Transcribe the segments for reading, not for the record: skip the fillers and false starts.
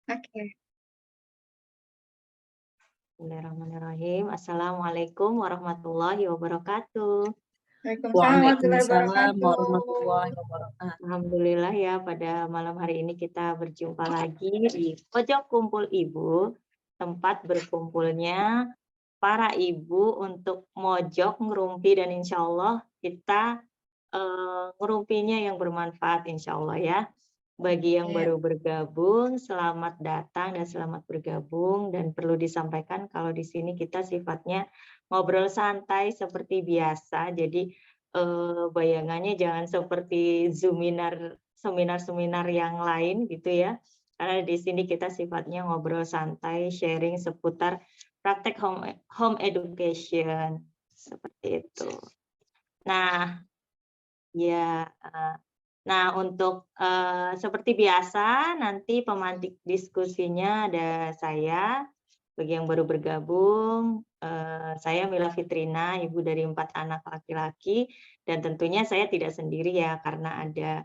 Oke. Bismillahirrahmanirrahim. Assalamualaikum warahmatullahi wabarakatuh. Waalaikumsalam warahmatullahi Waalaikumsalam wabarakatuh. warahmatullahi wabarakatuh. Alhamdulillah ya, pada malam hari ini kita berjumpa lagi di Pojok Kumpul Ibu, tempat berkumpulnya para ibu untuk mojok, ngerumpi, dan insya Allah kita ngerumpinya yang bermanfaat insya Allah ya. Bagi yang Iya. baru bergabung, selamat datang dan selamat bergabung. Dan perlu disampaikan kalau di sini kita sifatnya ngobrol santai seperti biasa. Jadi bayangannya jangan seperti seminar-seminar yang lain gitu ya. Karena di sini kita sifatnya ngobrol santai, sharing seputar praktek home education seperti itu. Nah, ya. Nah, untuk seperti biasa nanti pemantik diskusinya ada saya. Bagi yang baru bergabung, saya Mila Fitrina, ibu dari 4 anak laki-laki, dan tentunya saya tidak sendiri ya, karena ada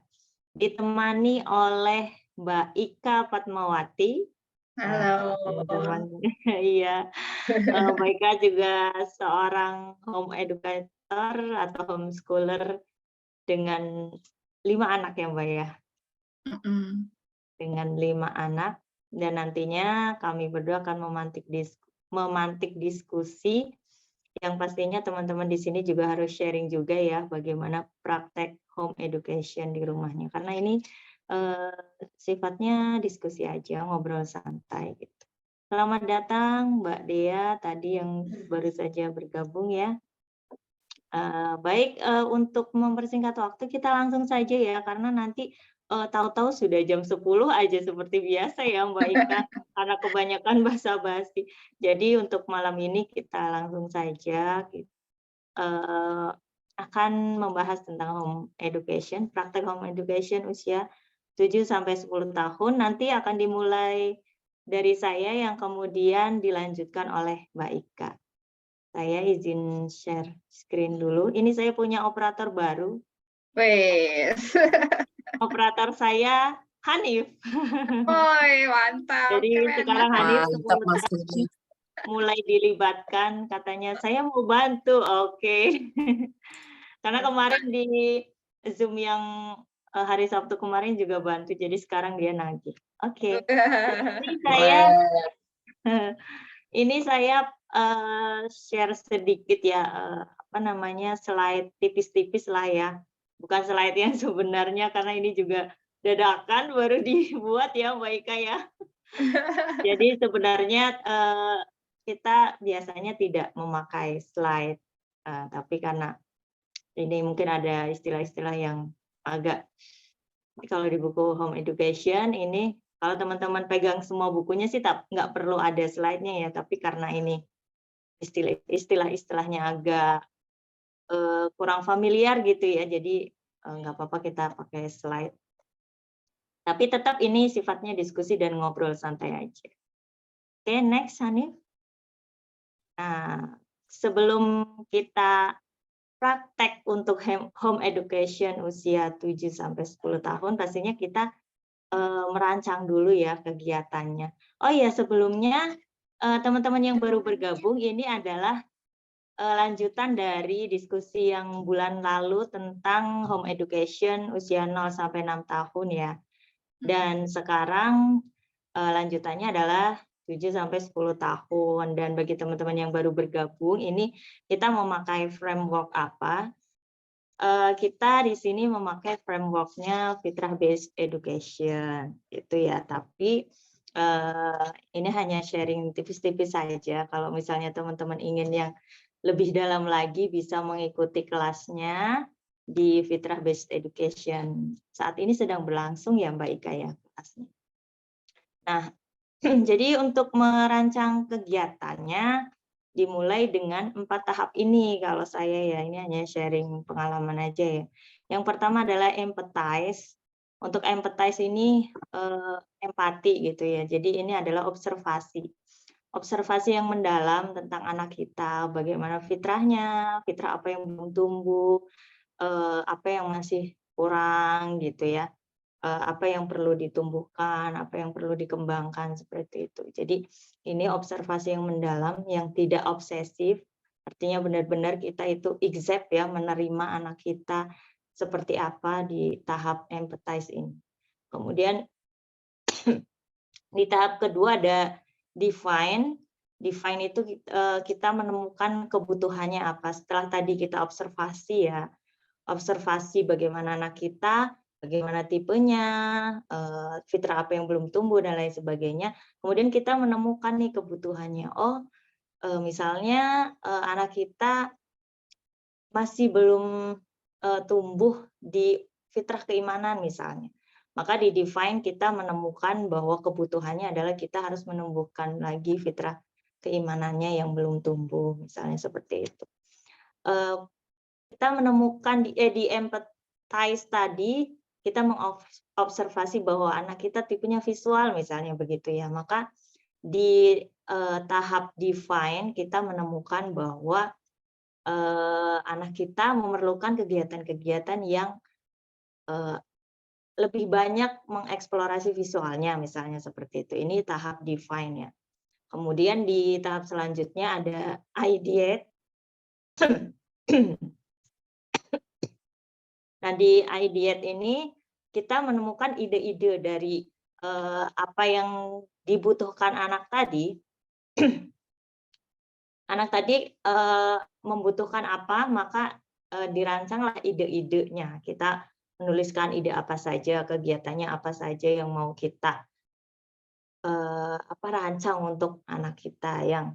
ditemani oleh Mbak Ika Fatmawati. Halo. Teman-teman, iya, Mbak Ika juga seorang home educator atau homeschooler dengan 5 anak ya, Mbak, ya? Mhm. Dengan 5 anak, dan nantinya kami berdua akan memantik diskusi yang pastinya teman-teman di sini juga harus sharing juga ya, bagaimana praktek home education di rumahnya. Karena ini sifatnya diskusi aja, ngobrol santai gitu. Selamat datang Mbak Dea tadi yang baru saja bergabung ya. Baik, untuk mempersingkat waktu kita langsung saja ya, karena nanti tahu-tahu sudah jam 10 aja seperti biasa ya Mbak Ika, karena kebanyakan basa-basi. Jadi untuk malam ini kita langsung saja akan membahas tentang home education, praktek home education usia 7-10 tahun. Nanti akan dimulai dari saya yang kemudian dilanjutkan oleh Mbak Ika. Saya izin share screen dulu. Ini saya punya operator baru. Wes. Operator saya Hanif. Woi, mantap, Jadi keren. sekarang Hanif Mantap Mas Rudi. mulai dilibatkan, katanya saya mau bantu. Oke. Karena kemarin di Zoom yang hari Sabtu kemarin juga bantu, jadi sekarang dia nagih. Oke. Ini saya ini saya share sedikit ya, apa namanya, slide tipis-tipis lah ya. Bukan slide yang sebenarnya karena ini juga dadakan baru dibuat ya Mbak Ika ya. Jadi sebenarnya kita biasanya tidak memakai slide, tapi karena ini mungkin ada istilah-istilah yang agak, kalau di buku Home Education ini kalau teman-teman pegang semua bukunya sih nggak perlu ada slide-nya ya, tapi karena ini istilah-istilahnya agak kurang familiar gitu ya, jadi nggak apa-apa kita pakai slide. Tapi tetap ini sifatnya diskusi dan ngobrol santai aja. Oke, next Hanif. Nah, sebelum kita praktek untuk home education usia 7-10 tahun, pastinya kita merancang dulu ya kegiatannya. Oh iya, sebelumnya teman-teman yang baru bergabung ini adalah lanjutan dari diskusi yang bulan lalu tentang home education usia 0-6 tahun ya. Dan sekarang lanjutannya adalah 7-10 tahun. Dan bagi teman-teman yang baru bergabung, ini kita memakai framework apa? Kita di sini memakai framework-nya Fitrah Based Education, gitu ya. Tapi ini hanya sharing tipis-tipis saja. Kalau misalnya teman-teman ingin yang lebih dalam lagi, bisa mengikuti kelasnya di Fitrah Based Education. Saat ini sedang berlangsung ya Mbak Ika ya kelasnya. Nah, jadi untuk merancang kegiatannya dimulai dengan 4 tahap ini kalau saya ya, ini hanya sharing pengalaman aja ya. Yang pertama adalah empathize. Untuk empathize ini empati gitu ya. Jadi ini adalah observasi. Observasi yang mendalam tentang anak kita, bagaimana fitrahnya, fitrah apa yang belum tumbuh, apa yang masih kurang gitu ya. apa yang perlu ditumbuhkan, apa yang perlu dikembangkan, seperti itu. Jadi ini observasi yang mendalam, yang tidak obsesif, artinya benar-benar kita itu accept ya, menerima anak kita seperti apa di tahap empathize ini. Kemudian di tahap kedua ada define. Define itu kita menemukan kebutuhannya apa. Setelah tadi kita observasi ya, observasi bagaimana anak kita, bagaimana tipenya, fitrah apa yang belum tumbuh dan lain sebagainya. Kemudian kita menemukan nih kebutuhannya. Oh, misalnya anak kita masih belum tumbuh di fitrah keimanan misalnya. Maka di define kita menemukan bahwa kebutuhannya adalah kita harus menumbuhkan lagi fitrah keimanannya yang belum tumbuh, misalnya seperti itu. Kita menemukan di empathize tadi, kita mengobservasi bahwa anak kita tipenya visual misalnya begitu ya. Maka di tahap define kita menemukan bahwa anak kita memerlukan kegiatan-kegiatan yang lebih banyak mengeksplorasi visualnya, misalnya seperti itu. Ini tahap define ya. Kemudian di tahap selanjutnya ada ideate. Nah, di ideate ini kita menemukan ide-ide dari apa yang dibutuhkan anak tadi. Anak tadi membutuhkan apa, maka dirancanglah ide-idenya. Kita menuliskan ide apa saja, kegiatannya apa saja yang mau kita rancang untuk anak kita yang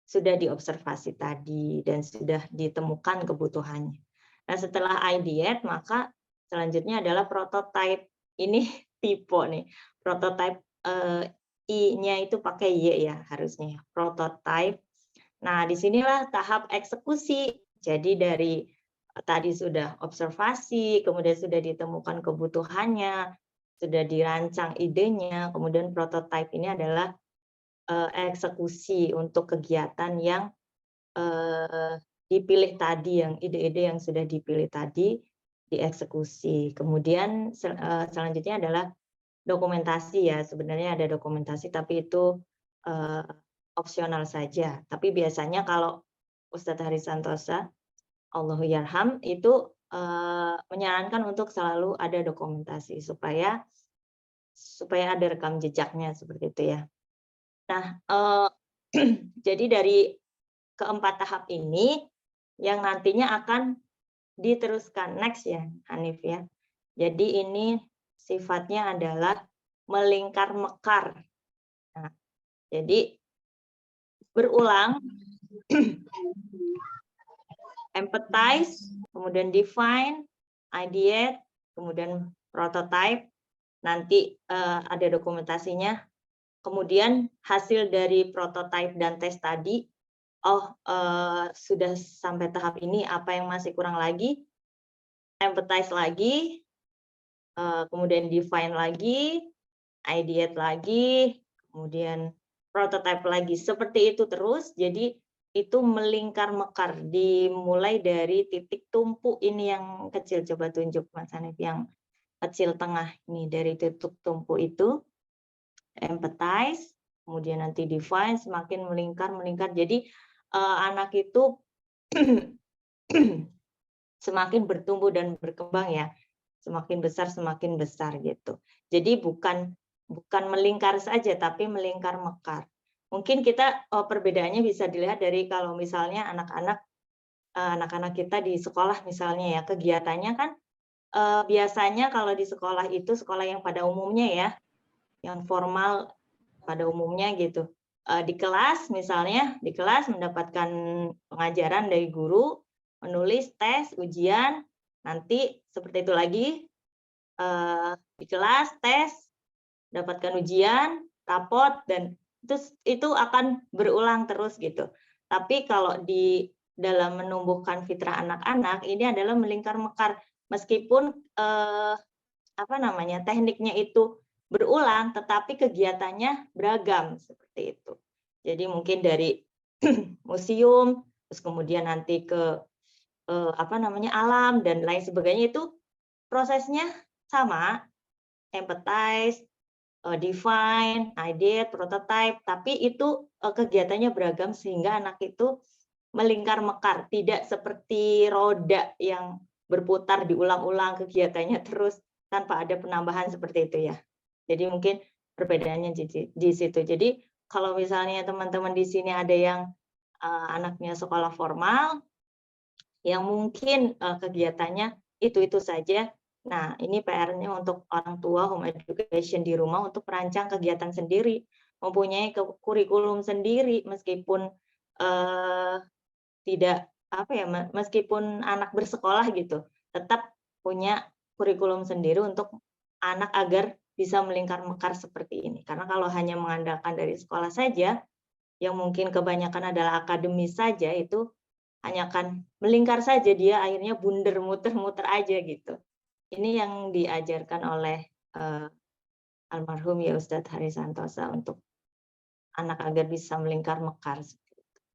sudah diobservasi tadi dan sudah ditemukan kebutuhannya. Nah, setelah ideate, maka selanjutnya adalah prototype. Ini tipe nih, prototype I-nya itu pakai Y ya harusnya, prototype. Nah, disinilah tahap eksekusi. Jadi dari tadi sudah observasi, kemudian sudah ditemukan kebutuhannya, sudah dirancang idenya, kemudian prototype ini adalah eksekusi untuk kegiatan yang dipilih tadi, yang ide-ide yang sudah dipilih tadi dieksekusi. Kemudian selanjutnya adalah dokumentasi ya. Sebenarnya ada dokumentasi, tapi itu opsional saja. Tapi biasanya kalau Ustadz Haris Santosa, Allahu yarham, itu menyarankan untuk selalu ada dokumentasi supaya ada rekam jejaknya seperti itu ya. Nah, jadi dari keempat tahap ini yang nantinya akan diteruskan next ya, Hanif ya. Jadi ini sifatnya adalah melingkar mekar. Nah, jadi berulang, empathize, kemudian define, ideate, kemudian prototype, nanti ada dokumentasinya. Kemudian hasil dari prototype dan tes tadi, sudah sampai tahap ini, apa yang masih kurang lagi, empathize lagi, kemudian define lagi, ideate lagi, kemudian prototype lagi. Seperti itu terus, jadi itu melingkar mekar, dimulai dari titik tumpu ini yang kecil. Coba tunjuk Mas Hanif yang kecil tengah ini, dari titik tumpu itu, empathize, kemudian nanti define, semakin melingkar. Jadi anak itu semakin bertumbuh dan berkembang ya, semakin besar gitu. Jadi bukan melingkar saja, tapi melingkar mekar. Mungkin kita perbedaannya bisa dilihat dari kalau misalnya anak-anak kita di sekolah misalnya ya, kegiatannya kan biasanya kalau di sekolah itu, sekolah yang pada umumnya ya, yang formal pada umumnya gitu. Di kelas misalnya, di kelas mendapatkan pengajaran dari guru, menulis, tes, ujian, nanti seperti itu lagi, di kelas, tes, dapatkan ujian, rapot, dan itu akan berulang terus gitu. Tapi kalau di dalam menumbuhkan fitrah anak-anak, ini adalah melingkar mekar. Meskipun tekniknya itu berulang, tetapi kegiatannya beragam seperti itu. Jadi mungkin dari museum, terus kemudian nanti ke alam dan lain sebagainya, itu prosesnya sama, empathize, define, ideate, prototype, tapi itu kegiatannya beragam sehingga anak itu melingkar mekar, tidak seperti roda yang berputar diulang-ulang kegiatannya terus tanpa ada penambahan seperti itu ya. Jadi mungkin perbedaannya di situ. Jadi kalau misalnya teman-teman di sini ada yang anaknya sekolah formal, yang mungkin kegiatannya itu saja. Nah, ini PR-nya untuk orang tua home education di rumah untuk merancang kegiatan sendiri, mempunyai kurikulum sendiri meskipun tidak apa ya, meskipun anak bersekolah gitu, tetap punya kurikulum sendiri untuk anak agar bisa melingkar mekar seperti ini. Karena kalau hanya mengandalkan dari sekolah saja, yang mungkin kebanyakan adalah akademis saja, itu hanya akan melingkar saja, dia akhirnya bundar muter-muter aja gitu. Ini yang diajarkan oleh almarhum ya Ustadz Hari Santosa untuk anak agar bisa melingkar mekar.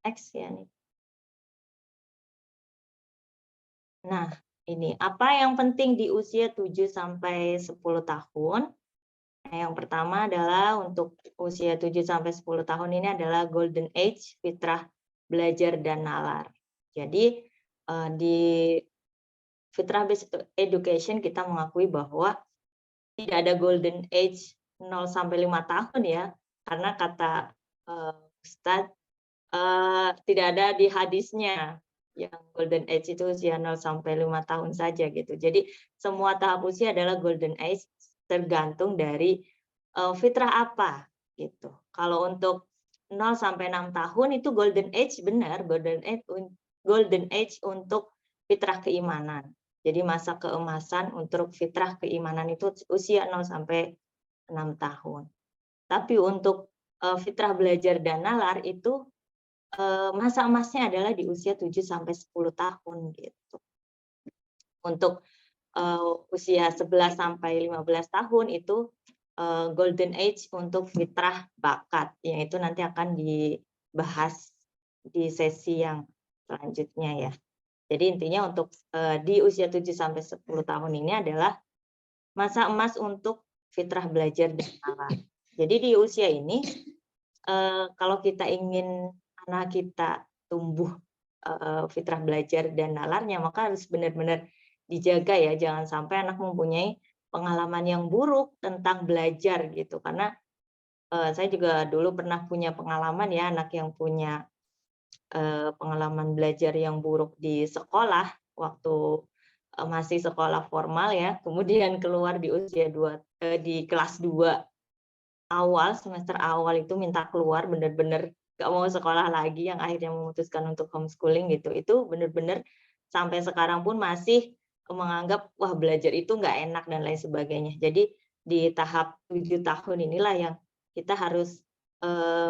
Next ya nih. Nah, ini apa yang penting di usia 7 sampai 10 tahun? Nah, yang pertama adalah untuk usia 7 sampai 10 tahun ini adalah golden age, fitrah belajar dan nalar. Jadi di fitrah based education kita mengakui bahwa tidak ada golden age 0 sampai 5 tahun ya, karena kata Ustadz tidak ada di hadisnya yang golden age itu usia 0 sampai 5 tahun saja gitu. Jadi semua tahap usia adalah golden age tergantung dari fitrah apa gitu. Kalau untuk 0 sampai 6 tahun itu golden age benar, golden age untuk fitrah keimanan. Jadi masa keemasan untuk fitrah keimanan itu usia 0 sampai 6 tahun. Tapi untuk fitrah belajar dan nalar itu masa emasnya adalah di usia 7 sampai 10 tahun gitu. Untuk usia 11 sampai 15 tahun itu golden age untuk fitrah bakat, yaitu nanti akan dibahas di sesi yang selanjutnya ya. Jadi intinya untuk di usia 7 sampai 10 tahun ini adalah masa emas untuk fitrah belajar dan nalar. Jadi di usia ini kalau kita ingin anak kita tumbuh fitrah belajar dan nalarnya, maka harus benar-benar dijaga ya, jangan sampai anak mempunyai pengalaman yang buruk tentang belajar gitu. Karena saya juga dulu pernah punya pengalaman ya, anak yang punya pengalaman belajar yang buruk di sekolah waktu masih sekolah formal ya, kemudian keluar di usia di kelas 2 awal, semester awal itu minta keluar, benar-benar gak mau sekolah lagi, yang akhirnya memutuskan untuk homeschooling gitu. Itu benar-benar sampai sekarang pun masih menganggap wah belajar itu nggak enak dan lain sebagainya. Jadi di tahap 7 tahun inilah yang kita harus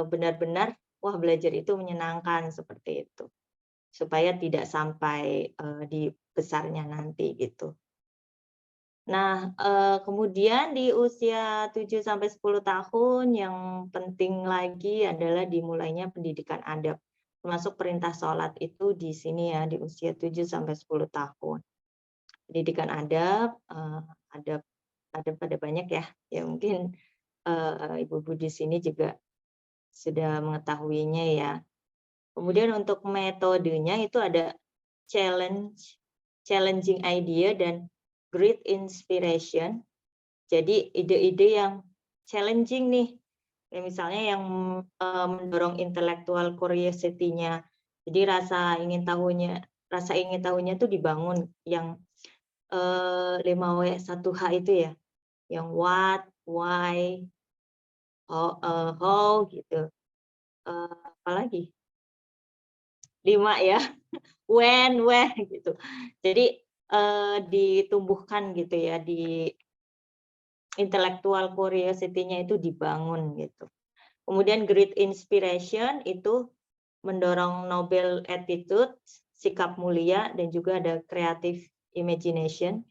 benar-benar wah belajar itu menyenangkan seperti itu. Supaya tidak sampai di besarnya nanti gitu. Nah, kemudian di usia 7 sampai 10 tahun yang penting lagi adalah dimulainya pendidikan adab. Termasuk perintah sholat itu di sini ya, di usia 7 sampai 10 tahun. Pendidikan adab, adab pada banyak ya. Ya mungkin ibu-ibu di sini juga sudah mengetahuinya ya. Kemudian untuk metodenya itu ada challenging idea dan great inspiration. Jadi ide-ide yang challenging nih, ya misalnya yang mendorong intellectual curiosity-nya. Jadi rasa ingin tahunya tuh dibangun, yang 5W1H itu ya, yang what, why, how gitu. Apalagi 5 ya, when, where gitu. Jadi ditumbuhkan gitu ya, di intellectual curiosity-nya itu dibangun gitu. Kemudian great inspiration itu mendorong noble attitude, sikap mulia, dan juga ada creative imagination,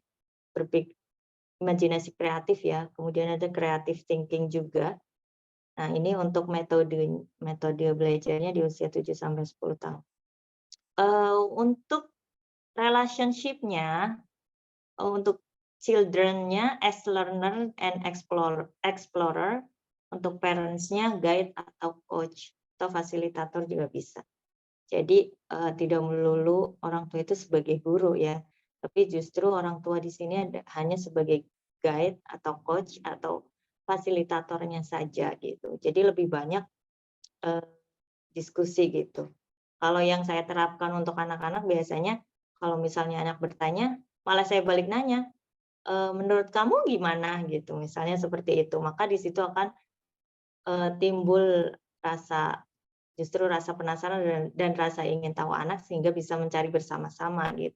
imajinasi kreatif ya. Kemudian ada creative thinking juga. Nah, ini untuk metode belajarnya di usia 7 sampai 10 tahun. Untuk relationship-nya, untuk children-nya as learner and explorer, untuk parents-nya guide atau coach atau fasilitator juga bisa. Jadi tidak melulu orang tua itu sebagai guru ya, tapi justru orang tua di sini hanya sebagai guide atau coach atau fasilitatornya saja gitu. Jadi lebih banyak diskusi gitu. Kalau yang saya terapkan untuk anak-anak biasanya kalau misalnya anak bertanya, malah saya balik nanya, menurut kamu gimana gitu, misalnya seperti itu. Maka di situ akan timbul justru rasa penasaran dan rasa ingin tahu anak sehingga bisa mencari bersama-sama gitu.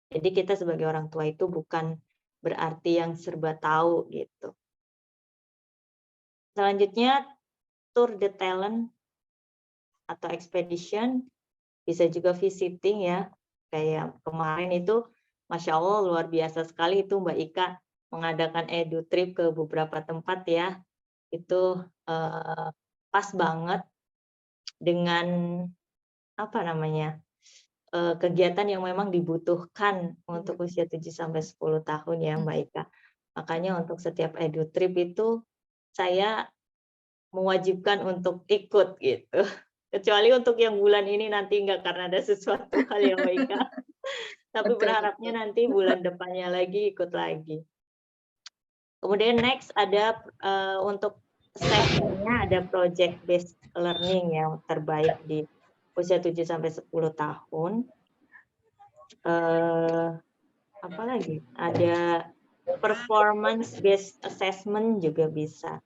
Jadi kita sebagai orang tua itu bukan berarti yang serba tahu gitu. Selanjutnya tour de talent atau expedition, bisa juga visiting ya. Kayak kemarin itu Masya Allah luar biasa sekali itu Mbak Ika mengadakan edu trip ke beberapa tempat ya. Itu pas banget dengan apa namanya? Kegiatan yang memang dibutuhkan untuk usia 7-10 tahun ya Mbak Ika. Makanya untuk setiap edu trip itu saya mewajibkan untuk ikut gitu. Kecuali untuk yang bulan ini nanti enggak karena ada sesuatu hal ya Mbak Ika. Tapi Betul, berharapnya nanti bulan depannya lagi ikut lagi. Kemudian next ada untuk sessionnya ada project based learning yang terbaik di usia 7-10 tahun. Apa lagi? Ada performance based assessment juga bisa.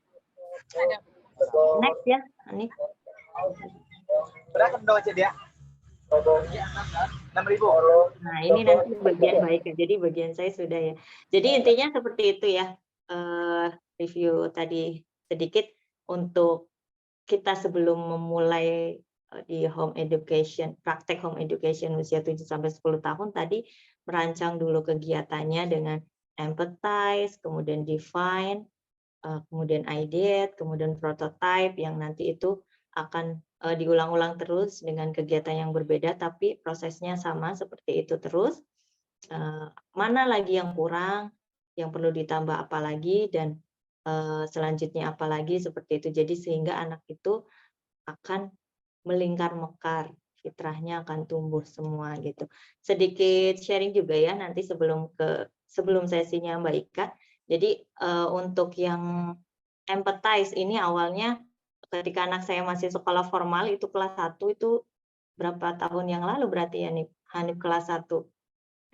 Next ya, Anik. Berapa dong dia? 6.000. Nah, ini nanti bagian baik ya. Jadi bagian saya sudah ya. Jadi intinya seperti itu ya. Review tadi sedikit untuk kita sebelum memulai di home education, praktek home education usia 7-10 tahun tadi merancang dulu kegiatannya dengan empathize, kemudian define, kemudian ideate, kemudian prototype yang nanti itu akan diulang-ulang terus dengan kegiatan yang berbeda, tapi prosesnya sama seperti itu terus. Mana lagi yang kurang, yang perlu ditambah apa lagi, dan selanjutnya apa lagi seperti itu. Jadi sehingga anak itu akan melingkar mekar, fitrahnya akan tumbuh semua gitu. Sedikit sharing juga ya nanti sebelum sesinya Mbak Ika. Jadi untuk yang empathize ini awalnya ketika anak saya masih sekolah formal itu kelas 1 itu berapa tahun yang lalu berarti ya nih Hanif kelas 1.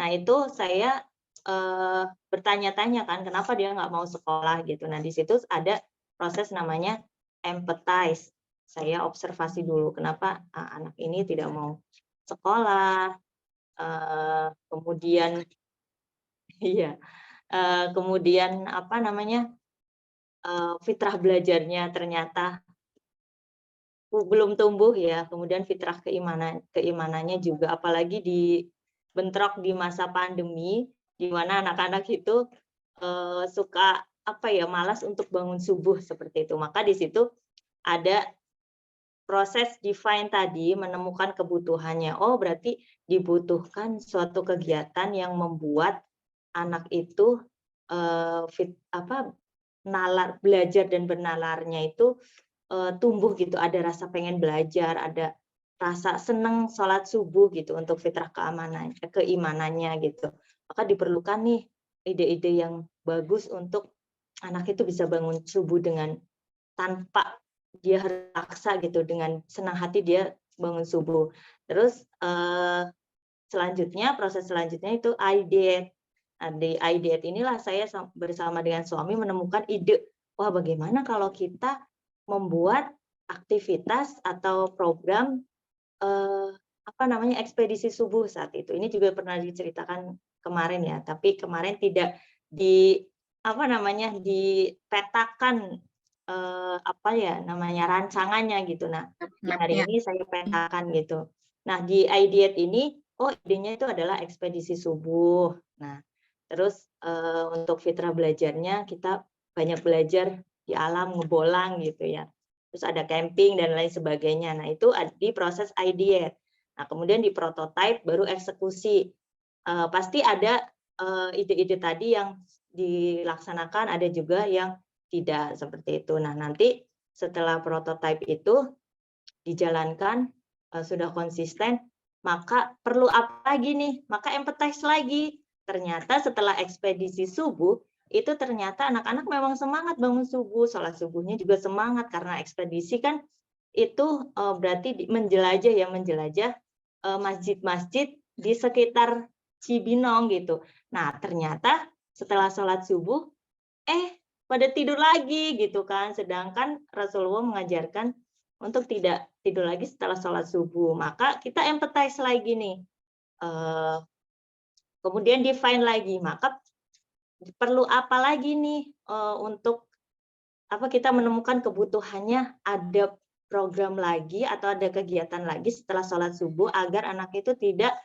Nah itu saya bertanya-tanya kan kenapa dia nggak mau sekolah gitu. Nah di situ ada proses namanya empathize. Saya observasi dulu kenapa anak ini tidak mau sekolah. Kemudian iya, kemudian apa namanya fitrah belajarnya ternyata belum tumbuh ya. Kemudian fitrah keimanannya juga, apalagi dibentrok di masa pandemi, di mana anak-anak itu suka apa ya malas untuk bangun subuh seperti itu. Maka di situ ada proses define tadi menemukan kebutuhannya. Oh, berarti dibutuhkan suatu kegiatan yang membuat anak itu belajar dan bernalarnya itu tumbuh gitu. Ada rasa pengen belajar, ada rasa senang sholat subuh gitu untuk fitrah keimanannya gitu. Maka diperlukan nih ide-ide yang bagus untuk anak itu bisa bangun subuh dengan tanpa dia harus paksa gitu, dengan senang hati dia bangun subuh. Terus proses selanjutnya itu ideate. Nah, di ideate inilah saya bersama dengan suami menemukan ide, wah bagaimana kalau kita membuat aktivitas atau program ekspedisi subuh saat itu. Ini juga pernah diceritakan kemarin ya, tapi kemarin tidak dipetakan rancangannya gitu. Nah, di hari ini saya petakan gitu. Nah, di ideate ini, idenya itu adalah ekspedisi subuh. Nah, terus untuk fitrah belajarnya kita banyak belajar di alam, ngebolang gitu ya. Terus ada camping dan lain sebagainya. Nah, itu di proses ideate. Nah, kemudian di prototype baru eksekusi. Pasti ada ide-ide tadi yang dilaksanakan, ada juga yang tidak seperti itu. Nah, nanti setelah prototipe itu dijalankan, sudah konsisten, maka perlu apa lagi nih? Maka empathize lagi. Ternyata setelah ekspedisi subuh, itu ternyata anak-anak memang semangat bangun subuh, sholat subuhnya juga semangat, karena ekspedisi kan itu berarti menjelajah masjid-masjid di sekitar Cibinong gitu. Nah, ternyata setelah sholat subuh, pada tidur lagi gitu kan. Sedangkan Rasulullah mengajarkan untuk tidak tidur lagi setelah sholat subuh. Maka kita empathize lagi nih. Kemudian define lagi. Maka perlu apa lagi nih untuk kita menemukan kebutuhannya, ada program lagi atau ada kegiatan lagi setelah sholat subuh agar anak itu tidak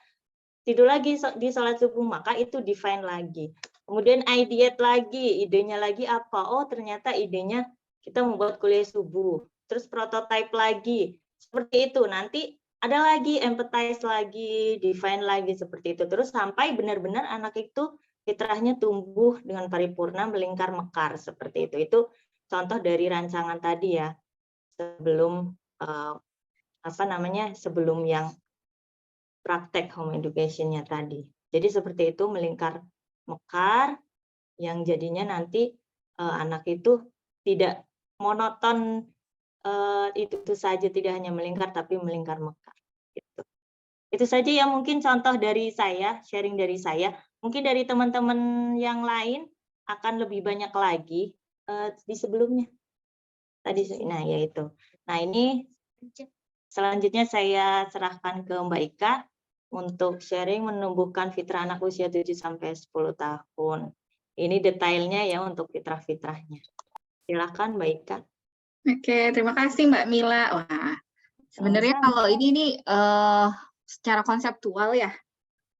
tidur lagi di sholat subuh, maka itu define lagi. Kemudian ideate lagi, idenya lagi apa? Oh, ternyata idenya kita membuat kuliah subuh. Terus prototype lagi. Seperti itu. Nanti ada lagi, empathize lagi, define lagi, seperti itu. Terus sampai benar-benar anak itu fitrahnya tumbuh dengan paripurna, melingkar mekar, seperti itu. Itu contoh dari rancangan tadi ya. Sebelum sebelum yang praktek home education-nya tadi. Jadi seperti itu, melingkar mekar, yang jadinya nanti anak itu tidak monoton, itu saja, tidak hanya melingkar tapi melingkar mekar. Gitu. Itu saja ya mungkin contoh dari saya, sharing dari saya. Mungkin dari teman-teman yang lain akan lebih banyak lagi di sebelumnya. Tadi, nah yaitu. Nah ini selanjutnya saya serahkan ke Mbak Ika untuk sharing menumbuhkan fitrah anak usia 7-10 tahun. Ini detailnya ya untuk fitrah-fitrahnya. Silakan Mbak Ika. Oke, terima kasih Mbak Mila. Wah, sebenarnya kalau ini nih secara konseptual ya,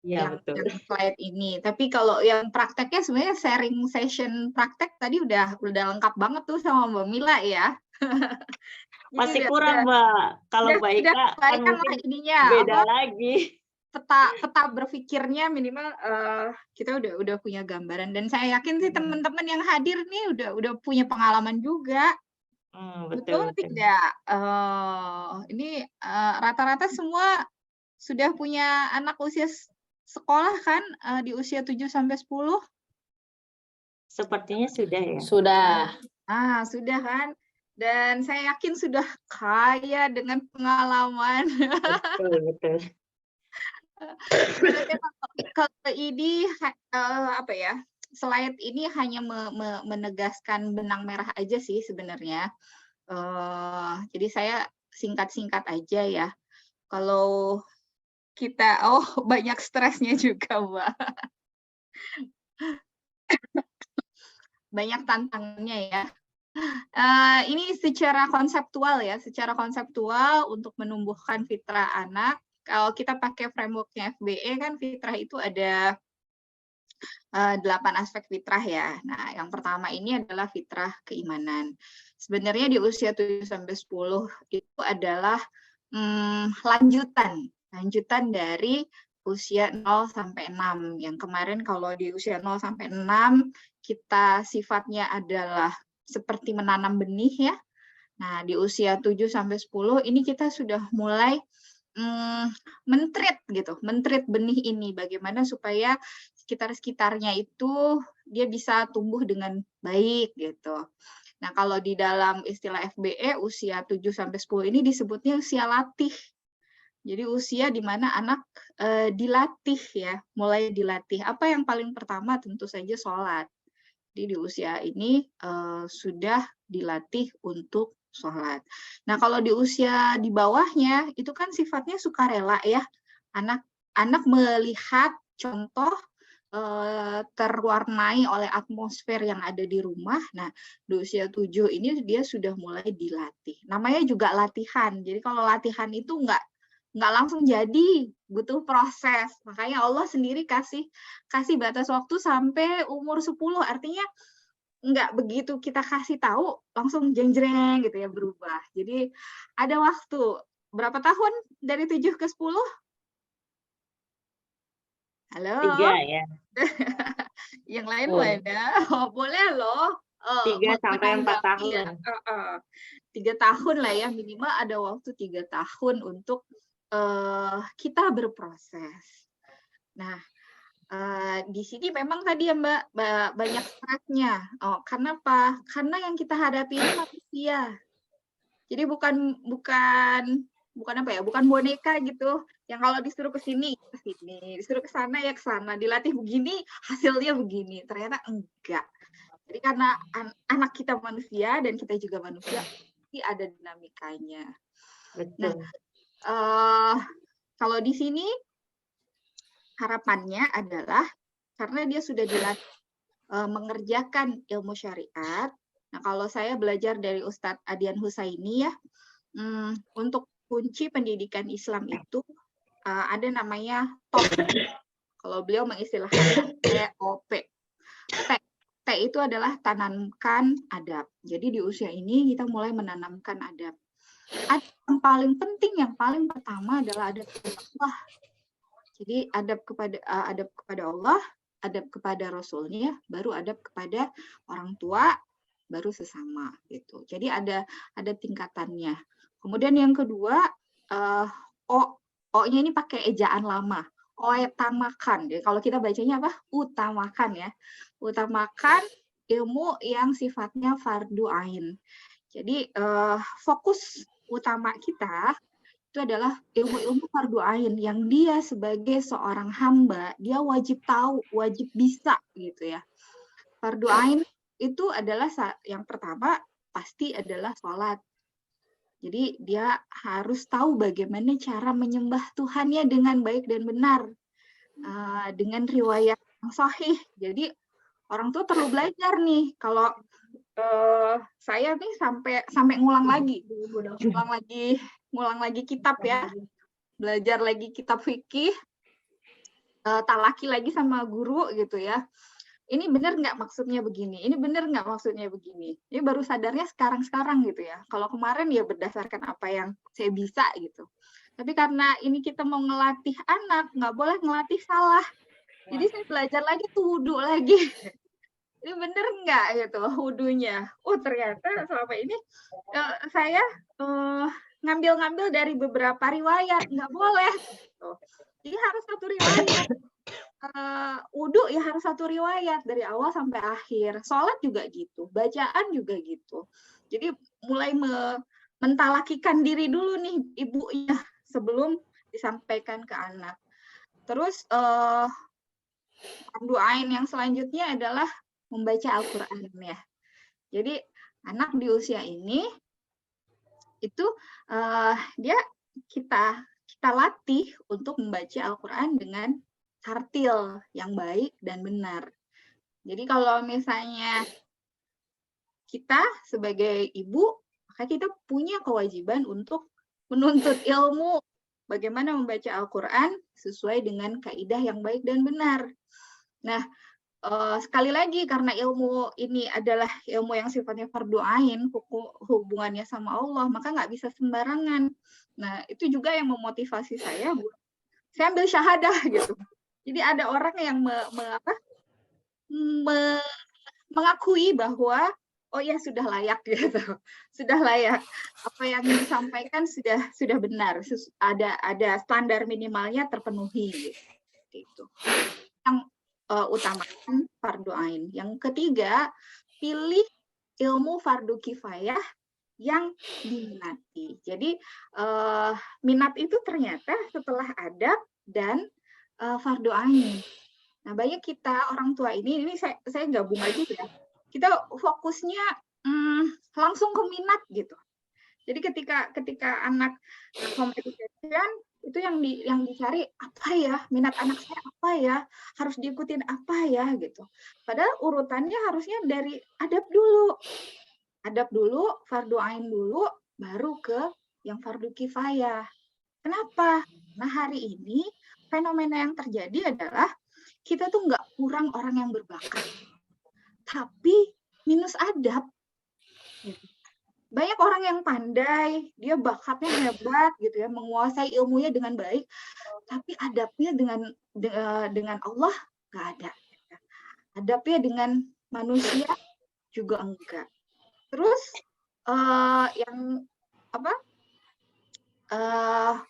Iya, betul. yang slide ini. Tapi kalau yang prakteknya sebenarnya sharing session praktek tadi udah lengkap banget tuh sama Mbak Mila ya. Masih kurang Mbak. Kalau Mbak Ika kan mungkin ininya, beda lagi. Peta berpikirnya minimal kita udah punya gambaran, dan saya yakin sih teman-teman yang hadir nih udah punya pengalaman juga. Betul tidak? Ini rata-rata semua sudah punya anak usia sekolah kan, di usia 7-10? Sepertinya sudah ya. Sudah. Sudah kan? Dan saya yakin sudah kaya dengan pengalaman. Betul. Kalau ini slide ini hanya menegaskan benang merah aja sih sebenarnya. Jadi saya singkat-singkat aja ya. Kalau kita, banyak stresnya juga Mbak. Banyak tantangannya ya. Ini secara konseptual ya, untuk menumbuhkan fitrah anak. Kalau kita pakai framework-nya FBE kan fitrah itu ada 8 aspek fitrah ya. Nah, yang pertama ini adalah fitrah keimanan. Sebenarnya di usia 7-10 itu adalah lanjutan dari usia 0-6. Yang kemarin kalau di usia 0-6 kita sifatnya adalah seperti menanam benih ya. Nah, di usia 7-10 ini kita sudah mulai mentreat benih ini, bagaimana supaya sekitar-sekitarnya itu dia bisa tumbuh dengan baik gitu. Nah, kalau di dalam istilah FBE usia 7-10 ini disebutnya usia latih. Jadi usia di mana anak dilatih ya, mulai dilatih. Apa yang paling pertama? Tentu saja sholat. Jadi di usia ini sudah dilatih untuk sholat. Nah, kalau di usia di bawahnya itu kan sifatnya sukarela ya. Anak melihat contoh terwarnai oleh atmosfer yang ada di rumah. Nah, di usia 7 ini dia sudah mulai dilatih. Namanya juga latihan. Jadi kalau latihan itu nggak langsung jadi, butuh proses. Makanya Allah sendiri kasih batas waktu sampai umur 10. Artinya nggak begitu kita kasih tahu langsung jeng-jreng gitu ya berubah. Jadi ada waktu. Berapa tahun dari 7 ke 10? Halo? 3 ya. Yang lain Oh, mana? Oh, boleh loh, 3 sampai 4 menanggapi ya, tahun. 3 tahun lah ya, minimal ada waktu 3 tahun untuk, kita berproses. Nah, di sini memang tadi ya Mbak, banyak syaratnya. Oh, karena apa? Karena yang kita hadapi ini manusia. Jadi bukan apa ya, bukan boneka gitu, yang kalau disuruh ke sini, disuruh ke sana ya ke sana, dilatih begini, hasilnya begini. Ternyata enggak. Jadi karena anak kita manusia dan kita juga manusia, pasti ada dinamikanya. Nah, Betul. kalau di sini harapannya adalah karena dia sudah dilatih mengerjakan ilmu syariat. Nah, kalau saya belajar dari Ustadz Adian Husaini ya, untuk kunci pendidikan Islam itu ada namanya TOP. Kalau beliau mengistilahkan TOP. T itu adalah tanamkan adab. Jadi di usia ini kita mulai menanamkan adab. Adab yang paling penting, yang paling pertama adalah adab kepada Allah. Jadi adab kepada Allah, adab kepada Rasulnya, baru adab kepada orang tua, baru sesama gitu. Jadi ada tingkatannya. Kemudian yang kedua, O-nya ini pakai ejaan lama. Utamakan. Jadi kalau kita bacanya apa? Utamakan ya. Utamakan ilmu yang sifatnya fardu ain. Jadi fokus utama kita itu adalah ilmu-ilmu fardu ain yang dia sebagai seorang hamba, dia wajib tahu, wajib bisa gitu ya. Fardu ain itu adalah yang pertama pasti adalah sholat. Jadi dia harus tahu bagaimana cara menyembah Tuhannya dengan baik dan benar, dengan riwayat yang sahih. Jadi orang tua perlu belajar nih. Kalau saya nih sampai ngulang lagi kitab ya, belajar lagi kitab fikih, talaki lagi sama guru gitu ya. Ini benar nggak maksudnya begini? Ini benar nggak maksudnya begini? Ini baru sadarnya sekarang gitu ya. Kalau kemarin ya berdasarkan apa yang saya bisa gitu. Tapi karena ini kita mau ngelatih anak, nggak boleh ngelatih salah. Jadi saya belajar lagi tuh wudhu lagi. Ini benar nggak gitu wudhunya? Oh ternyata selama ini saya ngambil-ngambil dari beberapa riwayat, nggak boleh. Gitu. Jadi harus satu riwayat. Wudhu ya harus satu riwayat dari awal sampai akhir. Sholat juga gitu, bacaan juga gitu. Jadi mulai mentalakikan diri dulu nih ibunya sebelum disampaikan ke anak. Terus fardu ain yang selanjutnya adalah membaca Al-Quran ya. Jadi anak di usia ini itu dia kita latih untuk membaca Al-Quran dengan tartil yang baik dan benar. Jadi kalau misalnya kita sebagai ibu, maka kita punya kewajiban untuk menuntut ilmu bagaimana membaca Al-Quran sesuai dengan kaidah yang baik dan benar. Nah, sekali lagi karena ilmu ini adalah ilmu yang sifatnya fardu ain, hubungannya sama Allah, maka nggak bisa sembarangan. Nah, itu juga yang memotivasi saya buat saya ambil syahadah gitu. Jadi ada orang yang mengakui bahwa oh ya sudah layak gitu, sudah layak apa yang disampaikan sudah benar, ada standar minimalnya terpenuhi gitu. Yang utamakan fardu ain. Yang ketiga, pilih ilmu fardu kifayah yang diminati. Jadi minat itu ternyata setelah adab dan fardu ain. Nah, banyak kita orang tua ini saya gabung aja ya. Kita fokusnya langsung ke minat gitu. Jadi ketika anak home education itu yang dicari apa ya, minat anak saya apa ya, harus diikutin apa ya gitu. Padahal urutannya harusnya dari adab dulu, fardu ain dulu, baru ke yang fardu kifayah. Kenapa? Nah hari ini fenomena yang terjadi adalah kita tuh nggak kurang orang yang berbakat, tapi minus adab. banyak orang yang pandai, dia bakatnya hebat gitu ya, menguasai ilmunya dengan baik, tapi adabnya dengan Allah nggak ada. Adabnya dengan manusia juga enggak. Terus yang apa?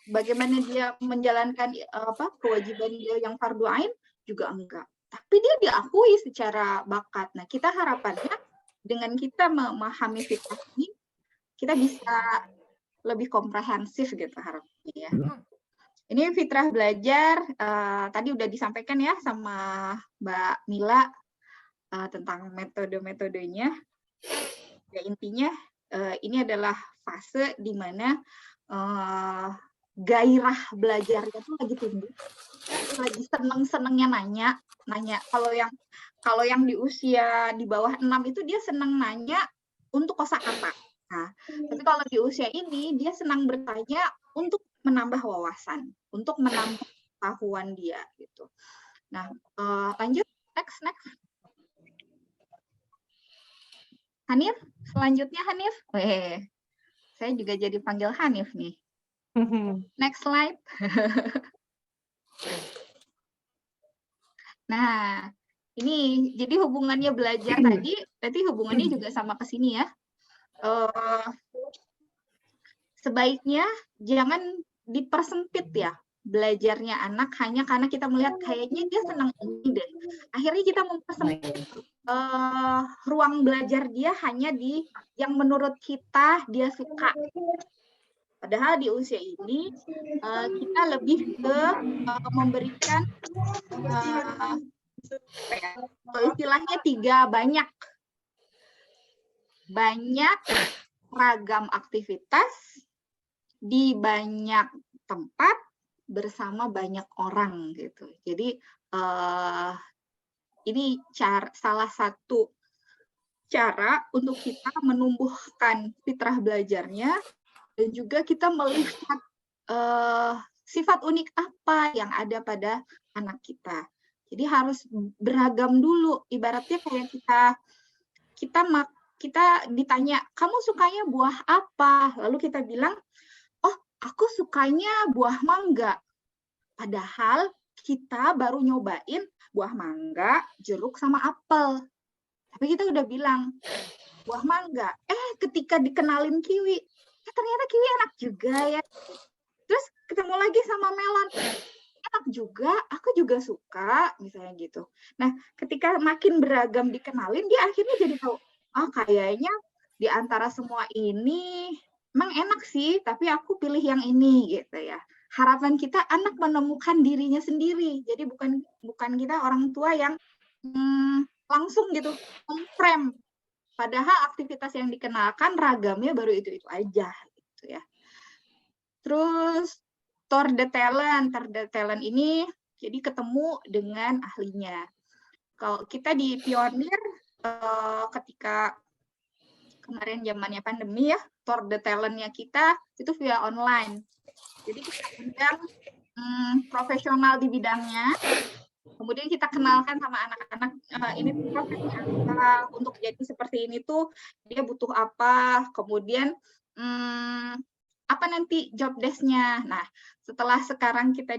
Bagaimana dia menjalankan kewajiban dia yang fardu ain juga enggak. Tapi dia diakui secara bakat. Nah, kita harapannya dengan kita memahami fitrah ini, kita bisa lebih komprehensif gitu harapannya ya. Ini fitrah belajar tadi udah disampaikan ya sama Mbak Mila tentang metode-metodenya. Ya, intinya ini adalah fase di mana gairah belajarnya tuh lagi tumbuh, lagi seneng-senengnya nanya. Kalau yang di usia di bawah 6 itu dia senang nanya untuk kosakata. Nah, tapi kalau di usia ini dia senang bertanya untuk menambah wawasan, untuk menambah pengetahuan dia gitu. Nah, lanjut next. Hanif, selanjutnya Hanif. Saya juga jadi panggil Hanif nih. Next slide. Nah, ini jadi hubungannya belajar tadi, berarti hubungannya juga sama ke sini ya. Sebaiknya jangan dipersempit ya belajarnya anak hanya karena kita melihat kayaknya dia senang ini deh. Akhirnya kita mempersempit ruang belajar dia hanya di yang menurut kita dia suka. Padahal di usia ini kita lebih ke memberikan istilahnya 3 banyak ragam aktivitas di banyak tempat bersama banyak orang gitu. Jadi ini salah satu cara untuk kita menumbuhkan fitrah belajarnya dan juga kita melihat sifat unik apa yang ada pada anak kita. Jadi harus beragam dulu. Ibaratnya kayak kita ditanya, kamu sukanya buah apa? Lalu kita bilang, oh, aku sukanya buah mangga. Padahal kita baru nyobain buah mangga, jeruk, sama apel. Tapi kita udah bilang, buah mangga. Ketika dikenalin kiwi, ternyata kiwi enak juga ya. Terus ketemu lagi sama melon, enak juga, aku juga suka, misalnya gitu. Nah, ketika makin beragam dikenalin, dia akhirnya jadi tahu, kayaknya di antara semua ini emang enak sih, tapi aku pilih yang ini gitu ya. Harapan kita anak menemukan dirinya sendiri. Jadi bukan kita orang tua yang langsung gitu frame. Padahal aktivitas yang dikenalkan ragamnya baru itu aja gitu ya. Terus tour de talent ini jadi ketemu dengan ahlinya. Kalau kita di Pionir ketika kemarin zamannya pandemi ya, tour de talent-nya kita itu via online. Jadi kita undang profesional di bidangnya, kemudian kita kenalkan sama anak-anak ini profesinya apa, untuk jadi seperti ini tuh dia butuh apa, kemudian apa nanti job desk-nya. Nah, setelah sekarang kita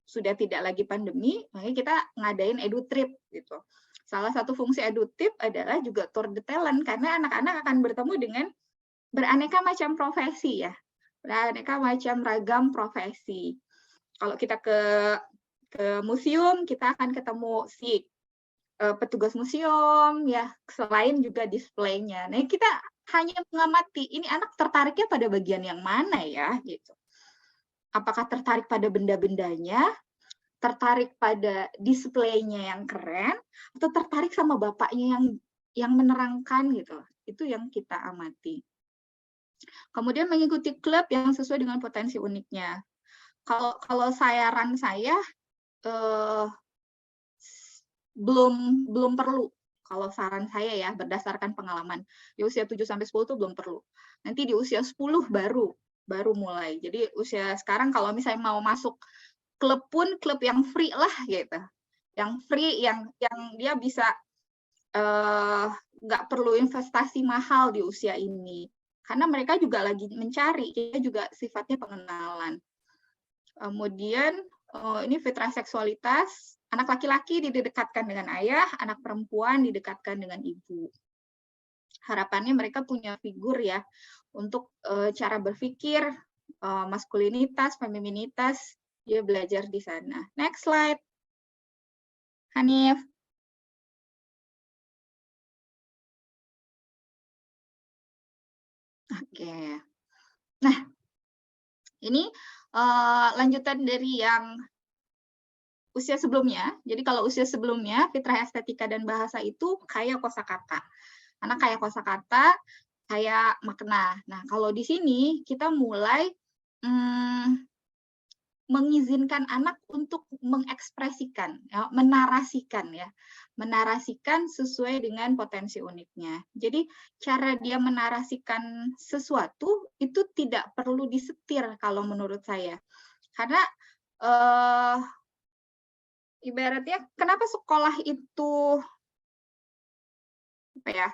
sudah tidak lagi pandemi, makanya kita ngadain edutrip gitu. Salah satu fungsi edutrip adalah juga tour de talent, karena anak-anak akan bertemu dengan beraneka macam profesi ya, beraneka macam ragam profesi. Kalau kita ke museum, kita akan ketemu si petugas museum ya, selain juga displaynya. Nah, kita hanya mengamati ini anak tertariknya pada bagian yang mana ya gitu. Apakah tertarik pada benda-bendanya, tertarik pada displaynya yang keren, atau tertarik sama bapaknya yang menerangkan gitu. Itu yang kita amati. Kemudian mengikuti klub yang sesuai dengan potensi uniknya. Kalau saran saya belum perlu. Kalau saran saya ya, berdasarkan pengalaman, di usia 7-10 itu belum perlu. Nanti di usia 10 baru mulai. Jadi usia sekarang kalau misalnya mau masuk klub pun klub yang free lah gitu. Yang free, yang dia bisa nggak perlu investasi mahal di usia ini. Karena mereka juga lagi mencari, kita juga sifatnya pengenalan. Kemudian ini fitrah seksualitas, anak laki-laki didekatkan dengan ayah, anak perempuan didekatkan dengan ibu. Harapannya mereka punya figur ya untuk cara berpikir, maskulinitas, feminitas, dia belajar di sana. Next slide. Hanif. Oke. Nah, ini lanjutan dari yang usia sebelumnya. Jadi kalau usia sebelumnya, fitrah estetika dan bahasa itu kayak kosakata. Anak kayak kosakata, kayak makna. Nah, kalau di sini kita mulai mengizinkan anak untuk mengekspresikan, ya, menarasikan sesuai dengan potensi uniknya. Jadi cara dia menarasikan sesuatu itu tidak perlu disetir kalau menurut saya, karena ibaratnya kenapa sekolah itu apa ya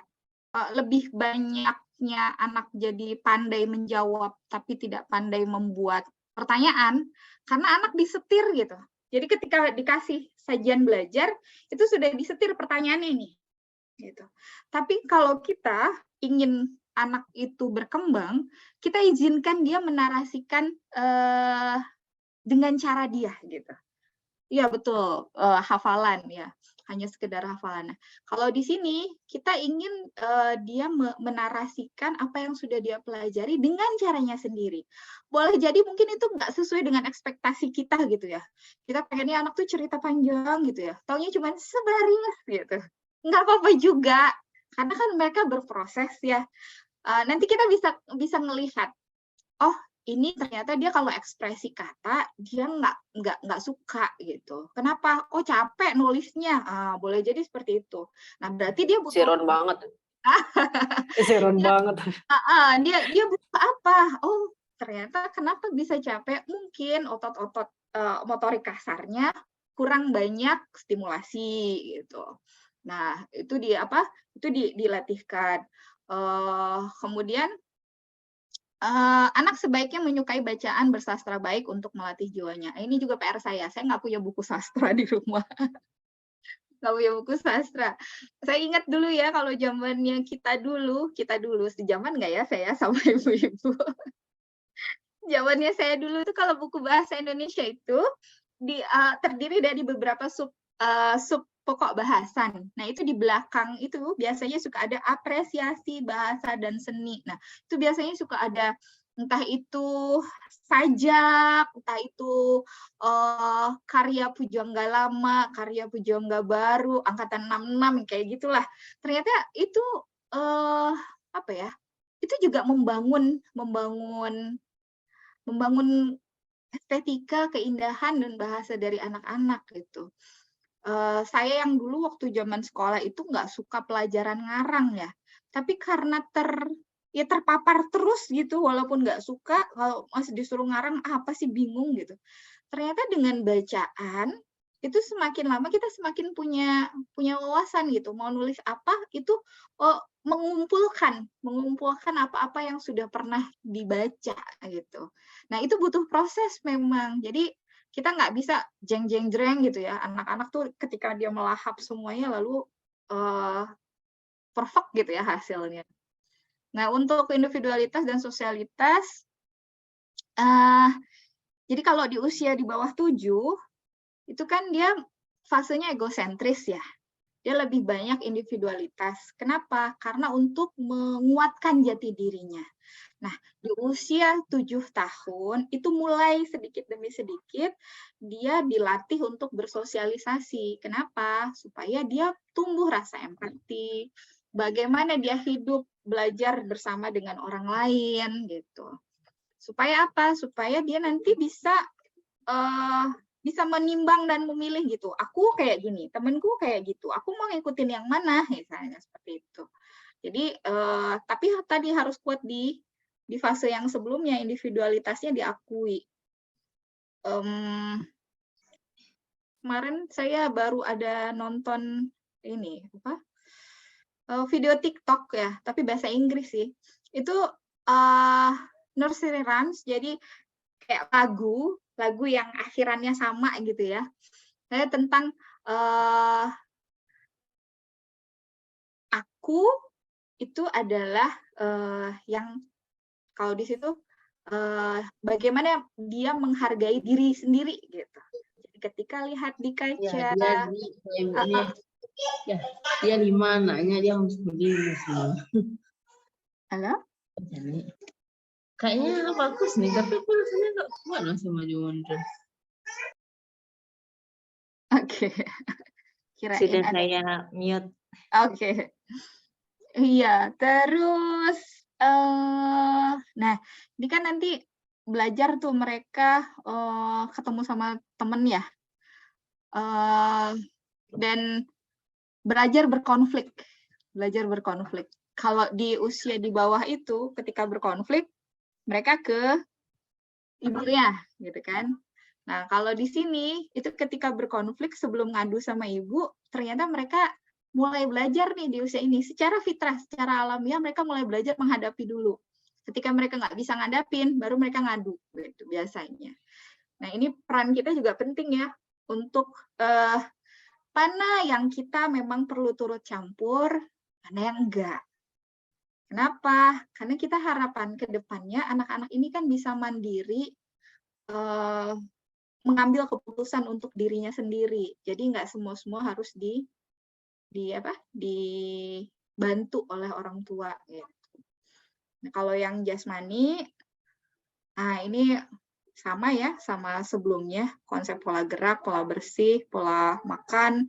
lebih banyaknya anak jadi pandai menjawab tapi tidak pandai membuat pertanyaan, karena anak disetir gitu. Jadi ketika dikasih sajian belajar, itu sudah disetir pertanyaannya nih. Gitu. Tapi kalau kita ingin anak itu berkembang, kita izinkan dia menarasikan dengan cara dia gitu. Iya betul, hafalan ya, hanya sekedar hafalan. Nah, kalau di sini kita ingin dia menarasikan apa yang sudah dia pelajari dengan caranya sendiri. Boleh jadi mungkin itu nggak sesuai dengan ekspektasi kita gitu ya. Kita pengennya anak tuh cerita panjang gitu ya, taunya cuma sebaris gitu. Nggak apa-apa juga, karena kan mereka berproses ya. Nanti kita bisa ngelihat, oh ini ternyata dia kalau ekspresi kata dia nggak suka gitu. Kenapa? Oh capek nulisnya. Boleh jadi seperti itu. Nah berarti dia butuh. Siron banget. Siron banget. Dia butuh apa? Oh ternyata kenapa bisa capek? Mungkin otot-otot motorik kasarnya kurang banyak stimulasi gitu. Nah itu Itu dilatihkan. Kemudian anak sebaiknya menyukai bacaan bersastra baik untuk melatih jiwanya. Ini juga PR saya nggak punya buku sastra di rumah. Nggak punya buku sastra. Saya ingat dulu ya, kalau zamannya kita dulu, sejaman nggak ya saya sama ibu-ibu? Zamannya saya dulu itu kalau buku bahasa Indonesia itu terdiri dari beberapa sub pokok bahasan. Nah, itu di belakang itu biasanya suka ada apresiasi bahasa dan seni. Nah, itu biasanya suka ada entah itu sajak, entah itu karya Pujangga Lama, karya Pujangga Baru, angkatan 66 kayak gitulah. Ternyata itu apa ya? Itu juga membangun estetika, keindahan dan bahasa dari anak-anak gitu. Saya yang dulu waktu zaman sekolah itu nggak suka pelajaran ngarang ya, tapi karena terpapar terus gitu, walaupun nggak suka, kalau masih disuruh ngarang apa sih bingung gitu. Ternyata dengan bacaan itu semakin lama kita semakin punya wawasan gitu, mau nulis apa itu mengumpulkan apa-apa yang sudah pernah dibaca gitu. Nah itu butuh proses memang. Jadi kita nggak bisa jeng-jeng-jreng gitu ya. Anak-anak tuh ketika dia melahap semuanya lalu perfect gitu ya hasilnya. Nah, untuk individualitas dan sosialitas, jadi kalau di usia di bawah 7, itu kan dia fasenya egosentris ya. Dia lebih banyak individualitas. Kenapa? Karena untuk menguatkan jati dirinya. Nah, di usia 7 tahun, itu mulai sedikit demi sedikit, dia dilatih untuk bersosialisasi. Kenapa? Supaya dia tumbuh rasa empati, bagaimana dia hidup, belajar bersama dengan orang lain, gitu. Supaya apa? Supaya dia nanti bisa menimbang dan memilih gitu. Aku kayak gini, temenku kayak gitu. Aku mau ngikutin yang mana, misalnya seperti itu. Jadi, tapi tadi harus kuat di fase yang sebelumnya, individualitasnya diakui. Kemarin saya baru ada nonton ini video TikTok ya, tapi bahasa Inggris sih. Itu nursery rhymes, jadi kayak lagu yang akhirannya sama gitu ya. Saya tentang aku itu adalah yang kalau di situ bagaimana dia menghargai diri sendiri gitu. Jadi ketika lihat di kaca, dia di mananya dia harus begini semua. halo? Kayaknya bagus nih, tapi aku rasanya nggak kuat langsung maju mundur. Oke. Kirain Sudah ada. saya mute. Oke. Iya, terus nah, ini kan nanti belajar tuh mereka ketemu sama temen ya. Dan belajar berkonflik. Kalau di usia di bawah itu ketika berkonflik mereka ke ibunya gitu kan. Nah, kalau di sini itu ketika berkonflik sebelum ngadu sama ibu, ternyata mereka mulai belajar nih di usia ini secara fitrah, secara alamiah mereka mulai belajar menghadapi dulu. Ketika mereka nggak bisa ngadapin, baru mereka ngadu gitu biasanya. Nah, ini peran kita juga penting ya untuk mana yang kita memang perlu turut campur, mana yang enggak. Kenapa? Karena kita harapan ke depannya anak-anak ini kan bisa mandiri, mengambil keputusan untuk dirinya sendiri. Jadi nggak semua harus dibantu oleh orang tua. Gitu. Nah, kalau yang jasmani, nah ini sama ya, sama sebelumnya, konsep pola gerak, pola bersih, pola makan,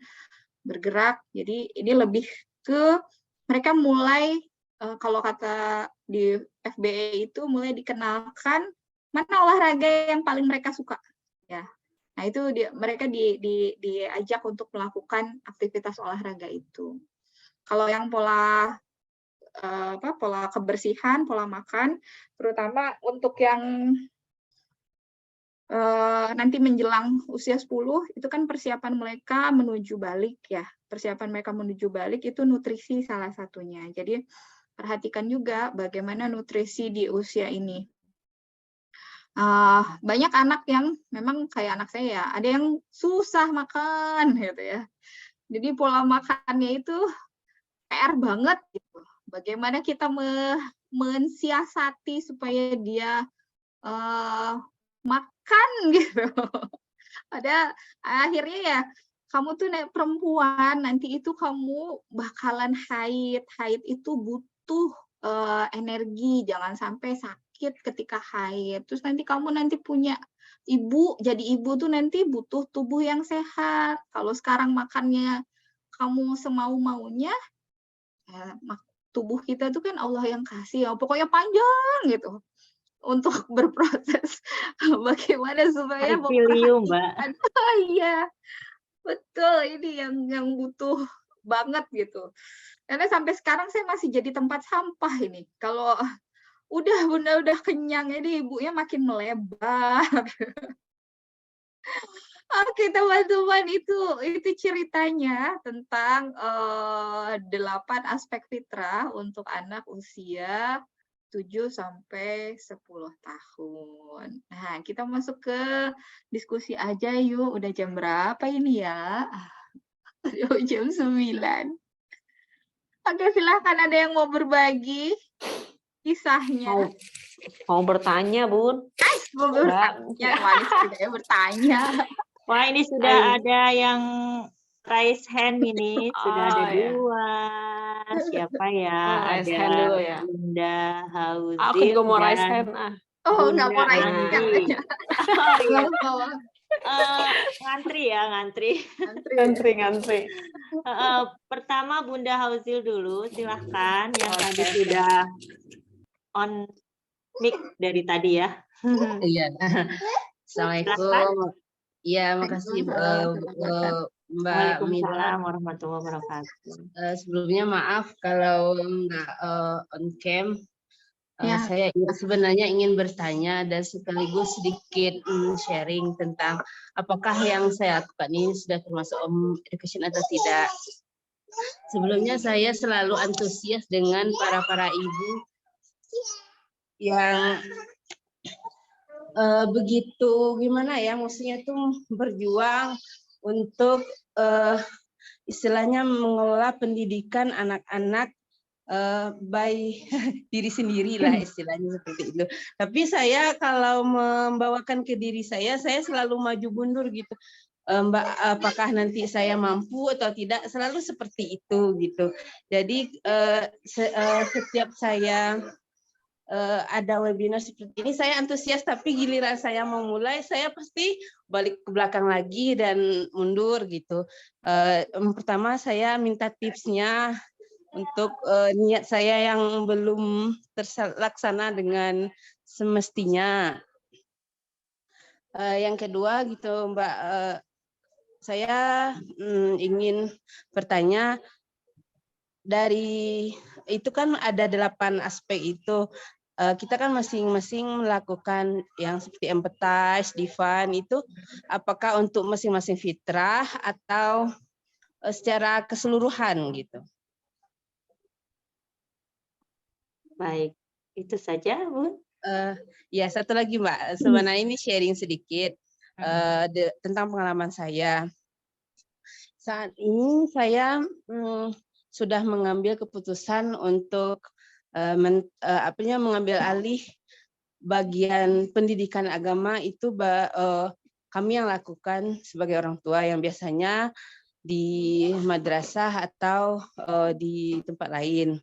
bergerak. Jadi ini lebih ke mereka mulai, kalau kata di FBE itu mulai dikenalkan mana olahraga yang paling mereka suka. Ya, nah itu mereka diajak untuk melakukan aktivitas olahraga itu. Kalau yang pola kebersihan, pola makan, terutama untuk yang nanti menjelang usia 10 itu kan persiapan mereka menuju balik ya. Persiapan mereka menuju balik itu nutrisi salah satunya. Jadi perhatikan juga bagaimana nutrisi di usia ini. Banyak anak yang memang kayak anak saya ya, ada yang susah makan gitu ya. Jadi pola makannya itu PR banget gitu. Bagaimana kita mensiasati supaya dia makan gitu. Pada akhirnya ya kamu tuh perempuan, nanti itu kamu bakalan haid. Haid itu butuh energi, jangan sampai sakit ketika haid. Terus nanti kamu punya ibu, jadi ibu tuh nanti butuh tubuh yang sehat. Kalau sekarang makannya kamu semau-maunya, ya, tubuh kita tuh kan Allah yang kasih, ya, pokoknya panjang gitu untuk berproses bagaimana supaya Mbak. Iya, betul, ini yang butuh banget gitu. Karena sampai sekarang saya masih jadi tempat sampah ini. Kalau Bunda udah kenyang, ini ibunya makin melebar. Oke, teman-teman, itu ceritanya tentang 8 aspek fitrah untuk anak usia 7 sampai 10 tahun. Nah, kita masuk ke diskusi aja yuk. Udah jam berapa ini ya? Jam 9. Oke, silahkan ada yang mau berbagi kisahnya. Mau bertanya, Bun? Mau bertanya, manis juga ya bertanya. Wah, ini sudah ada yang raise hand ini, sudah ada ya. 2. Siapa ya? Raise ada hand dulu ya. Bunda Hauzil. Aku juga mau raise hand. Oh, nggak mau raise hand katanya. Ngantri ya, ngantri. Pertama Bunda Hauzil dulu, silahkan. Yang tadi sudah on mic dari tadi ya. Iya. Assalamualaikum. Iya, makasih Mbak Mila. Warahmatullahi wabarakatuh. Sebelumnya maaf kalau nggak on cam. Ya. Saya sebenarnya ingin bertanya dan sekaligus sedikit sharing tentang apakah yang saya lakukan ini sudah termasuk home education atau tidak. Sebelumnya saya selalu antusias dengan para ibu yang begitu gimana ya, maksudnya tuh berjuang untuk istilahnya mengelola pendidikan anak-anak by diri sendiri lah istilahnya seperti itu. Tapi saya kalau membawakan ke diri saya selalu maju mundur gitu. Mbak, apakah nanti saya mampu atau tidak, selalu seperti itu gitu. Jadi setiap saya ada webinar seperti ini, saya antusias, tapi giliran saya mau mulai, saya pasti balik ke belakang lagi dan mundur gitu. Pertama saya minta tipsnya untuk niat saya yang belum terlaksana dengan semestinya. Yang kedua gitu Mbak, saya ingin bertanya, dari itu kan ada 8 aspek itu, kita kan masing-masing melakukan yang seperti empathize, define itu, apakah untuk masing-masing fitrah atau secara keseluruhan gitu? Baik, itu saja, Bu. Ya, satu lagi Mbak, sebenarnya ini sharing sedikit tentang pengalaman saya. Saat ini saya sudah mengambil keputusan untuk mengambil alih bagian pendidikan agama itu kami yang lakukan sebagai orang tua yang biasanya di madrasah atau di tempat lain.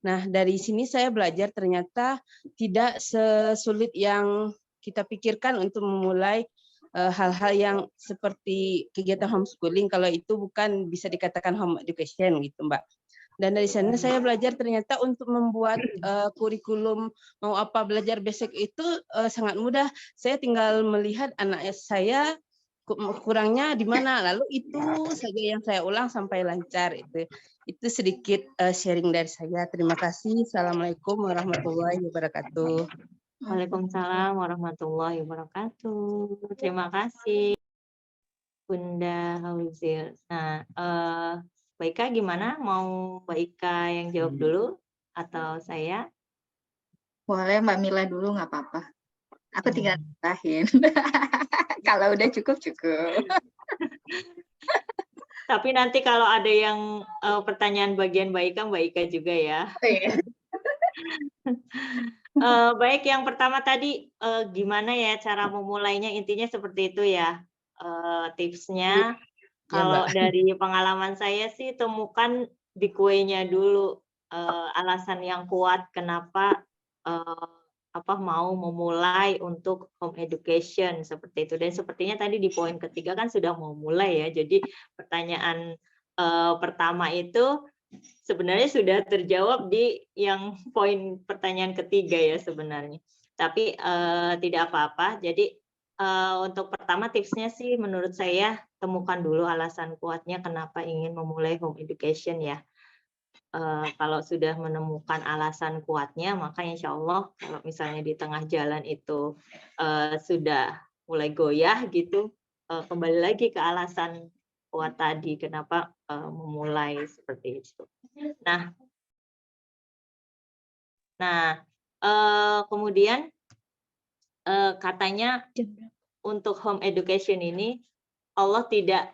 Nah, dari sini saya belajar ternyata tidak sesulit yang kita pikirkan untuk memulai hal-hal yang seperti kegiatan homeschooling, kalau itu bukan bisa dikatakan home education gitu Mbak. Dan dari sana saya belajar ternyata untuk membuat kurikulum mau apa belajar basic itu sangat mudah. Saya tinggal melihat anak saya kurangnya di mana, lalu itu saja yang saya ulang sampai lancar. Itu sedikit sharing dari saya. Terima kasih. Assalamualaikum warahmatullahi wabarakatuh. Waalaikumsalam warahmatullahi wabarakatuh. Terima kasih, Bunda Hauzil. Nah, Mbak Ika gimana? Mau Mbak Ika yang jawab dulu atau saya? Boleh Mbak Mila dulu, nggak apa-apa. Aku tinggal nambahin. Kalau udah cukup. Tapi nanti kalau ada yang pertanyaan bagian Mbak Ika juga ya. Oh, iya. Baik, yang pertama tadi gimana ya cara memulainya, intinya seperti itu ya. Tipsnya, kalau dari pengalaman saya sih temukan di kuenya dulu alasan yang kuat kenapa mau memulai untuk home education seperti itu. Dan sepertinya tadi di poin ketiga kan sudah mau mulai ya. Jadi pertanyaan pertama itu sebenarnya sudah terjawab di yang poin pertanyaan ketiga ya sebenarnya. Tapi tidak apa-apa. Jadi untuk pertama tipsnya sih menurut saya temukan dulu alasan kuatnya kenapa ingin memulai home education ya. Kalau sudah menemukan alasan kuatnya, maka insya Allah kalau misalnya di tengah jalan itu sudah mulai goyah gitu, kembali lagi ke alasan kuat tadi kenapa memulai seperti itu. Nah, kemudian katanya untuk home education ini Allah tidak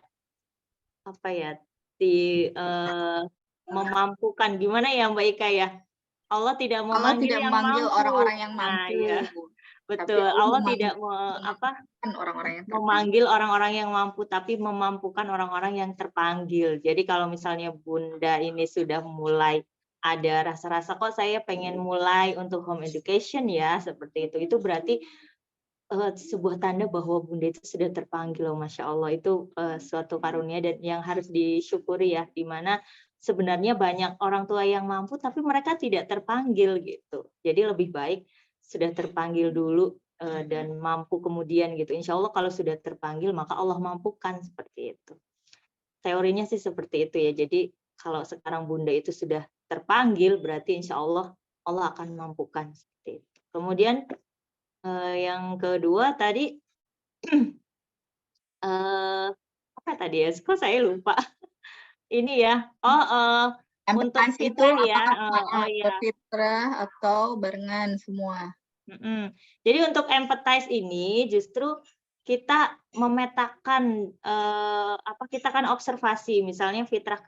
memampukan, gimana ya Mbak Ika ya? Allah tidak Allah memanggil tidak yang memanggil mampu. orang-orang yang Nah, mampu. ya, Tapi betul. Allah tidak orang-orang yang memanggil orang-orang yang mampu, tapi memampukan orang-orang yang terpanggil. Jadi kalau misalnya Bunda ini sudah mulai ada rasa-rasa kok saya pengen mulai untuk home education ya, seperti itu berarti sebuah tanda bahwa Bunda itu sudah terpanggil loh, Masya Allah. Itu suatu karunia dan yang harus disyukuri ya, di mana sebenarnya banyak orang tua yang mampu tapi mereka tidak terpanggil gitu. Jadi lebih baik sudah terpanggil dulu dan mampu kemudian gitu. Insya Allah kalau sudah terpanggil maka Allah mampukan, seperti itu. Teorinya sih seperti itu ya. Jadi kalau sekarang Bunda itu sudah terpanggil berarti insya Allah Allah akan mampukan, seperti itu. Kemudian yang kedua tadi apa tadi ya? Kok saya lupa. ini ya. Untuk Empathize itu fitrah ya. apakah Oh ya. fitrah atau barengan semua? Jadi untuk empathize ini justru kita memetakan kita kan observasi, misalnya fitrah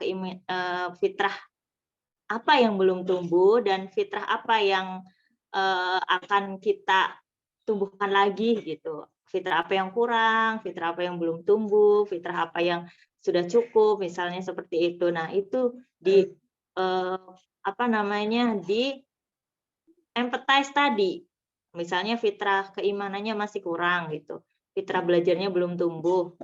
apa yang belum tumbuh dan fitrah apa yang akan kita tumbuhkan lagi gitu. Fitrah apa yang kurang, fitrah apa yang belum tumbuh, fitrah apa yang sudah cukup, misalnya seperti itu. Nah, itu di di empathize tadi. Misalnya fitrah keimanannya masih kurang gitu. Fitrah belajarnya belum tumbuh.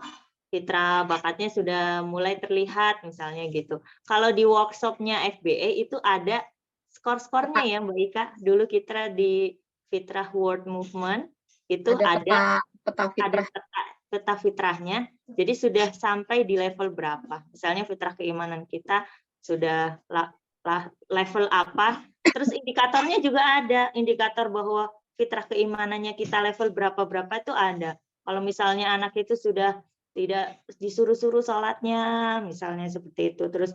Fitrah bakatnya sudah mulai terlihat misalnya gitu. Kalau di workshopnya FBA itu ada skor-skornya ya Mbak Ika. Dulu kita di Fitrah World Movement itu ada peta fitrahnya. Jadi sudah sampai di level berapa. Misalnya fitrah keimanan kita sudah level apa. Terus indikatornya juga ada. Indikator bahwa fitrah keimanannya kita level berapa-berapa itu ada. Kalau misalnya anak itu sudah tidak disuruh-suruh sholatnya, misalnya seperti itu. Terus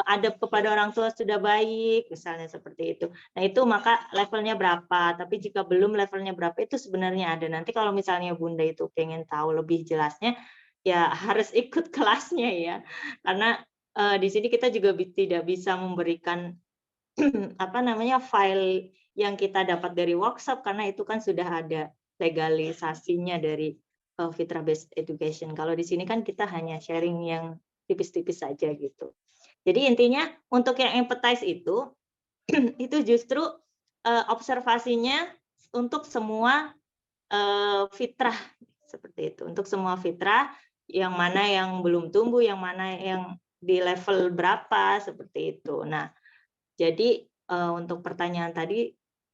adab kepada orang tua sudah baik, misalnya seperti itu. Nah itu maka levelnya berapa. Tapi jika belum levelnya berapa itu sebenarnya ada. Nanti kalau misalnya Bunda itu pengen tahu lebih jelasnya, ya harus ikut kelasnya ya. Karena di sini kita juga tidak bisa memberikan file yang kita dapat dari workshop karena itu kan sudah ada legalisasinya dari fitrah based education. Kalau di sini kan kita hanya sharing yang tipis-tipis saja gitu. Jadi intinya untuk yang empathize itu justru observasinya untuk semua fitrah seperti itu. Untuk semua fitrah yang mana yang belum tumbuh, yang mana yang di level berapa seperti itu. Nah, jadi untuk pertanyaan tadi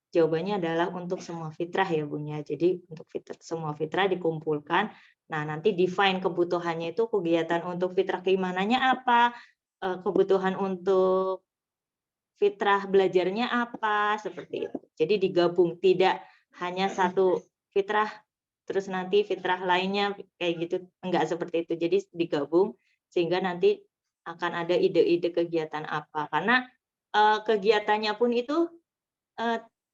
jawabannya adalah untuk semua fitrah ya Bun ya. Jadi untuk semua fitrah dikumpulkan. Nah nanti define kebutuhannya itu kegiatan untuk fitrah keimanannya apa, kebutuhan untuk fitrah belajarnya apa, seperti itu. Jadi digabung, tidak hanya satu fitrah terus nanti fitrah lainnya kayak gitu, enggak seperti itu. Jadi digabung sehingga nanti akan ada ide-ide kegiatan apa. Karena kegiatannya pun itu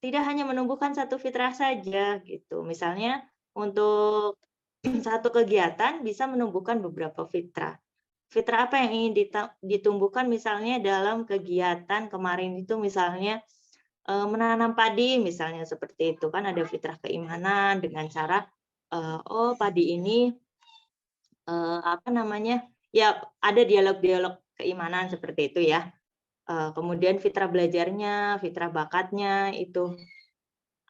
tidak hanya menumbuhkan satu fitrah saja gitu. Misalnya untuk satu kegiatan bisa menumbuhkan beberapa fitrah. Fitrah apa yang ingin ditumbuhkan misalnya dalam kegiatan kemarin itu misalnya menanam padi misalnya seperti itu kan ada fitrah keimanan dengan cara padi ini ya ada dialog-dialog keimanan seperti itu ya. Kemudian fitrah belajarnya, fitrah bakatnya itu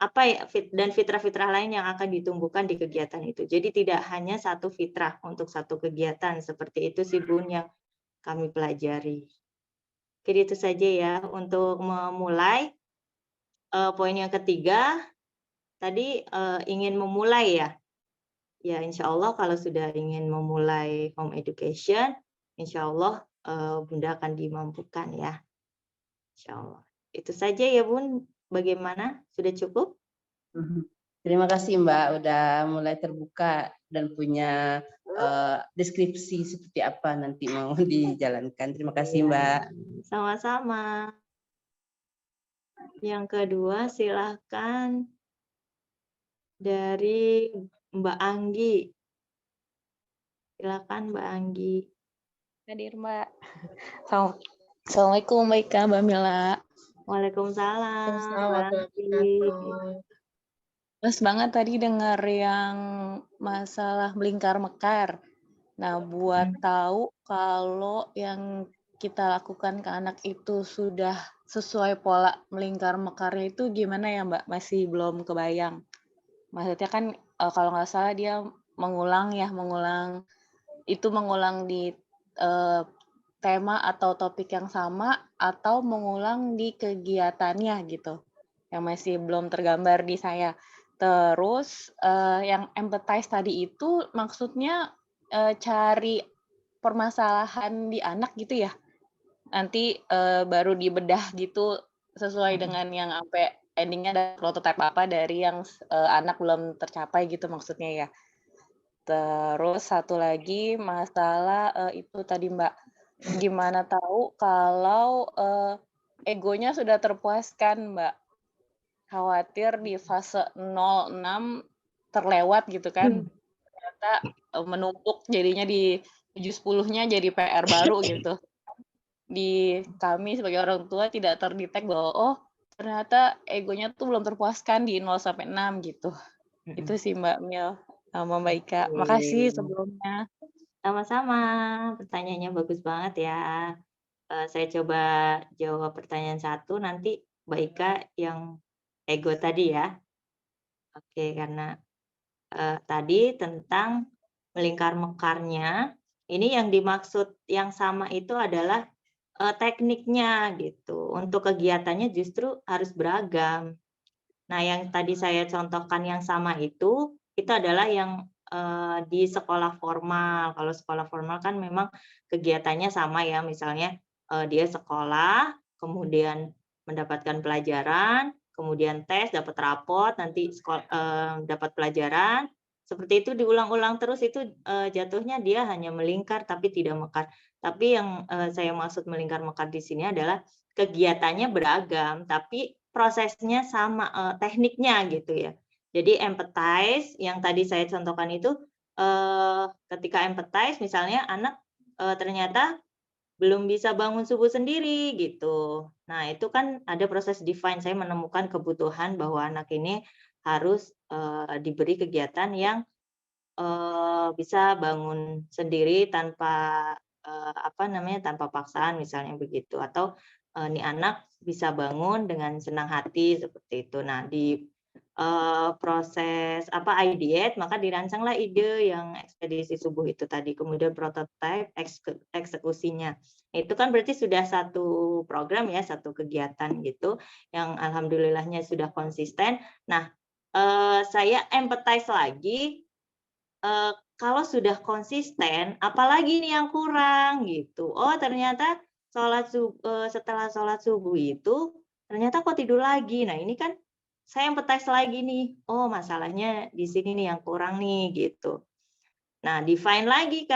apa ya dan fitrah-fitrah lain yang akan ditumbuhkan di kegiatan itu. Jadi tidak hanya satu fitrah untuk satu kegiatan seperti itu sih Bun yang kami pelajari. Jadi itu saja ya untuk memulai poin yang ketiga tadi ingin memulai ya. Ya insya Allah kalau sudah ingin memulai home education, insya Allah Bunda akan dimampukan ya. Insya Allah. Itu saja ya Bun. Bagaimana? Sudah cukup? Terima kasih Mbak udah mulai terbuka dan punya deskripsi seperti apa nanti mau dijalankan. Terima kasih Mbak. Sama-sama. Yang kedua silakan dari Mbak Anggi. Silakan Mbak Anggi. Hadir Mbak. Assalamualaikum Mbak Ika, Mbak Mila. Waalaikumsalam. Mbak Anggi. Pas banget tadi dengar yang masalah melingkar mekar. Nah, buat tahu kalau yang kita lakukan ke anak itu sudah sesuai pola melingkar mekarnya itu gimana ya Mbak? Masih belum kebayang. Maksudnya kan kalau nggak salah dia mengulang di tema atau topik yang sama atau mengulang di kegiatannya gitu. Yang masih belum tergambar di saya. Terus yang empathize tadi itu maksudnya cari permasalahan di anak gitu ya. Nanti baru dibedah gitu sesuai dengan yang sampai endingnya ada prototipe apa dari yang anak belum tercapai gitu maksudnya ya. Terus satu lagi masalah itu tadi Mbak gimana tahu kalau egonya sudah terpuaskan, Mbak? Khawatir di fase 06 terlewat gitu kan, ternyata menumpuk jadinya di 7-10-nya jadi PR baru gitu. Di kami sebagai orang tua tidak terdetek bahwa, oh ternyata egonya tuh belum terpuaskan di 0-6 gitu. Itu sih Mbak Mil sama Mbak Ika. Makasih sebelumnya. Sama-sama, pertanyaannya bagus banget ya. Saya coba jawab pertanyaan satu, nanti Mbak Ika yang ego tadi ya. Oke, karena tadi tentang melingkar mekarnya, ini yang dimaksud yang sama itu adalah tekniknya gitu. Untuk kegiatannya justru harus beragam. Nah, yang tadi saya contohkan yang sama itu adalah yang di sekolah formal. Kalau sekolah formal kan memang kegiatannya sama ya, misalnya dia sekolah, kemudian mendapatkan pelajaran, kemudian tes, dapat rapot, nanti dapat pelajaran. Seperti itu diulang-ulang terus, itu jatuhnya dia hanya melingkar tapi tidak mekar. Tapi yang saya maksud melingkar mekar di sini adalah kegiatannya beragam, tapi prosesnya sama, tekniknya gitu ya. Jadi empathize yang tadi saya contohkan itu, ketika empathize misalnya anak ternyata belum bisa bangun subuh sendiri gitu. Nah itu kan ada proses define, saya menemukan kebutuhan bahwa anak ini harus diberi kegiatan yang bisa bangun sendiri tanpa tanpa paksaan misalnya begitu, atau nih anak bisa bangun dengan senang hati seperti itu. Nah di proses ideate maka dirancanglah ide yang ekspedisi subuh itu tadi, kemudian prototipe, eksekusinya. Itu kan berarti sudah satu program ya, satu kegiatan gitu yang alhamdulillahnya sudah konsisten. Nah saya empathize lagi. Kalau sudah konsisten, apalagi nih yang kurang gitu. Oh ternyata setelah sholat subuh itu ternyata kok tidur lagi. Nah ini kan saya empathize lagi nih. Oh masalahnya di sini nih yang kurang nih gitu. Nah define lagi.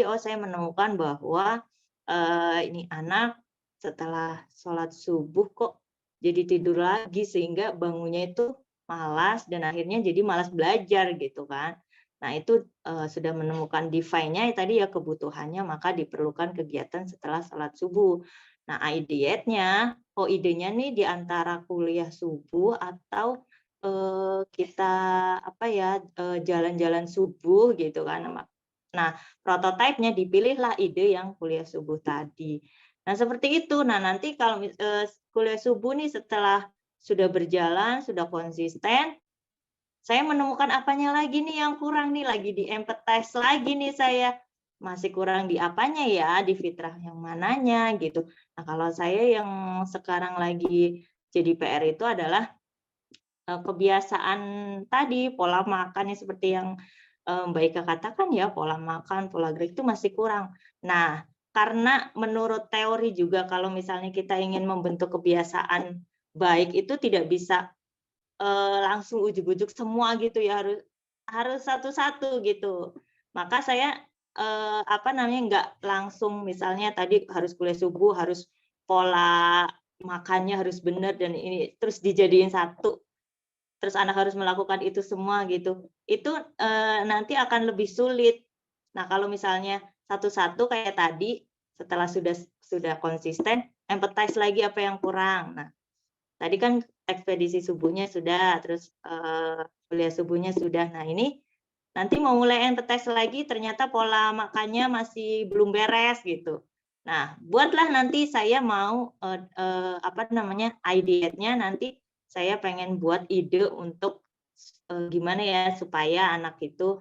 Oh saya menemukan bahwa ini anak setelah sholat subuh kok jadi tidur lagi sehingga bangunnya itu malas dan akhirnya jadi malas belajar gitu kan. Nah, itu sudah menemukan define-nya tadi ya kebutuhannya, maka diperlukan kegiatan setelah sholat subuh. Nah, ideate-nya, idenya nih di antara kuliah subuh atau kita jalan-jalan subuh gitu kan. Nah, prototipenya dipilihlah ide yang kuliah subuh tadi. Nah, seperti itu. Nah, nanti kalau kuliah subuh nih setelah sudah berjalan, sudah konsisten, saya menemukan apanya lagi nih yang kurang nih, lagi di empathize lagi nih saya. Masih kurang di apanya ya, di fitrah yang mananya gitu. Nah, kalau saya yang sekarang lagi jadi PR itu adalah kebiasaan tadi, pola makannya seperti yang Mbak Ika katakan ya, pola makan, pola gerak itu masih kurang. Nah, karena menurut teori juga kalau misalnya kita ingin membentuk kebiasaan baik itu tidak bisa langsung ujuk-ujuk semua gitu ya, harus satu-satu gitu. Maka saya nggak langsung misalnya tadi harus kuliah subuh, harus pola makannya harus benar dan ini terus dijadiin satu. Terus anak harus melakukan itu semua gitu. Itu nanti akan lebih sulit. Nah, kalau misalnya satu-satu kayak tadi setelah sudah konsisten, empathize lagi apa yang kurang. Nah, tadi kan ekspedisi subuhnya sudah, terus kuliah subuhnya sudah. Nah ini nanti mau mulai empathize lagi, ternyata pola makannya masih belum beres gitu. Nah buatlah nanti saya mau ideate-nya nanti saya pengen buat ide untuk gimana ya supaya anak itu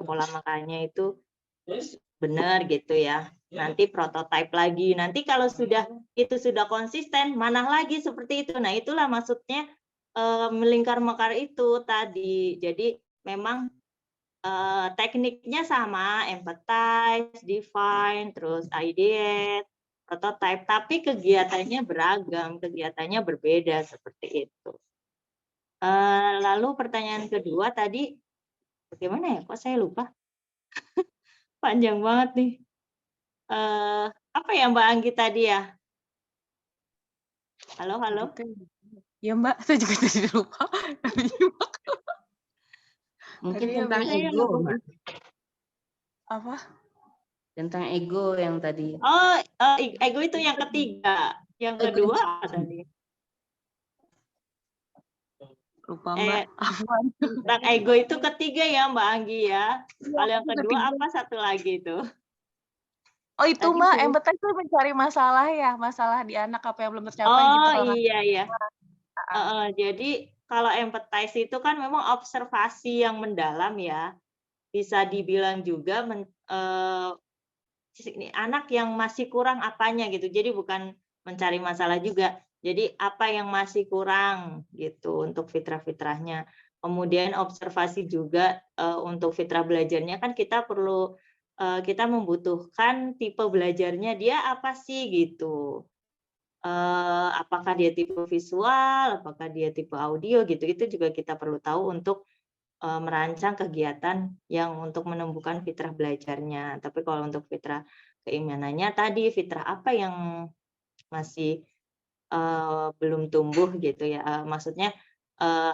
pola makannya itu benar gitu ya. Nanti prototipe lagi. Nanti kalau itu sudah konsisten, mana lagi seperti itu. Nah, itulah maksudnya melingkar mekar itu tadi. Jadi memang tekniknya sama, empathize, define, terus ideate, prototype, tapi kegiatannya beragam, kegiatannya berbeda seperti itu. Lalu pertanyaan kedua tadi, bagaimana ya? Kok saya lupa? Panjang banget nih. Apa ya Mbak Anggi tadi ya? Halo, halo. Ya Mbak, saya juga tadi lupa. Mungkin Tadi tentang habis- Saya ego, lupa. Mbak. Apa? Tentang ego yang tadi. Oh, ego itu yang ketiga. Yang Ego kedua yang apa tadi? Lupa Mbak. Apaan? Tentang ego itu ketiga ya Mbak Anggi ya. Kalau yang itu kedua ketiga. apa satu lagi itu? Oh itu Tadi Mbak, tuh. empathy itu mencari masalah ya, masalah di anak apa yang belum tercapai gitu Oh kalau nggak iya ya. Jadi kalau empathize itu kan memang observasi yang mendalam ya. Bisa dibilang juga ini anak yang masih kurang apanya gitu. Jadi bukan mencari masalah juga. Jadi apa yang masih kurang gitu untuk fitrah-fitrahnya. Kemudian observasi juga untuk fitrah belajarnya kan kita perlu kita membutuhkan tipe belajarnya dia apa sih gitu. Apakah dia tipe visual, apakah dia tipe audio gitu. Itu juga kita perlu tahu untuk merancang kegiatan yang untuk menumbuhkan fitrah belajarnya. Tapi kalau untuk fitrah keimanannya tadi, fitrah apa yang masih belum tumbuh gitu ya. Maksudnya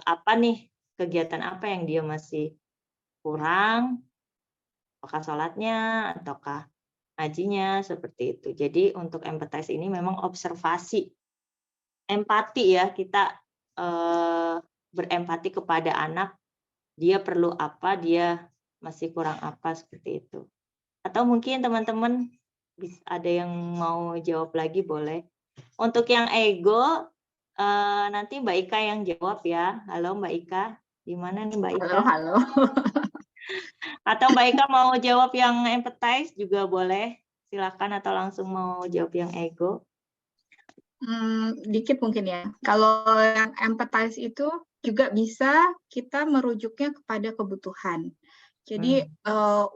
apa nih kegiatan apa yang dia masih kurang, apakah sholatnya, ataukah ngajinya, seperti itu. Jadi untuk empathize ini memang observasi. Empati ya, kita berempati kepada anak, dia perlu apa, dia masih kurang apa, seperti itu. Atau mungkin teman-teman ada yang mau jawab lagi boleh. Untuk yang ego, nanti Mbak Ika yang jawab ya. Halo Mbak Ika, gimana nih Mbak Ika? Halo. Atau Mbak Ika mau jawab yang empathize juga boleh. Silakan atau langsung mau jawab yang ego. Dikit mungkin ya. Kalau yang empathize itu juga bisa kita merujuknya kepada kebutuhan. Jadi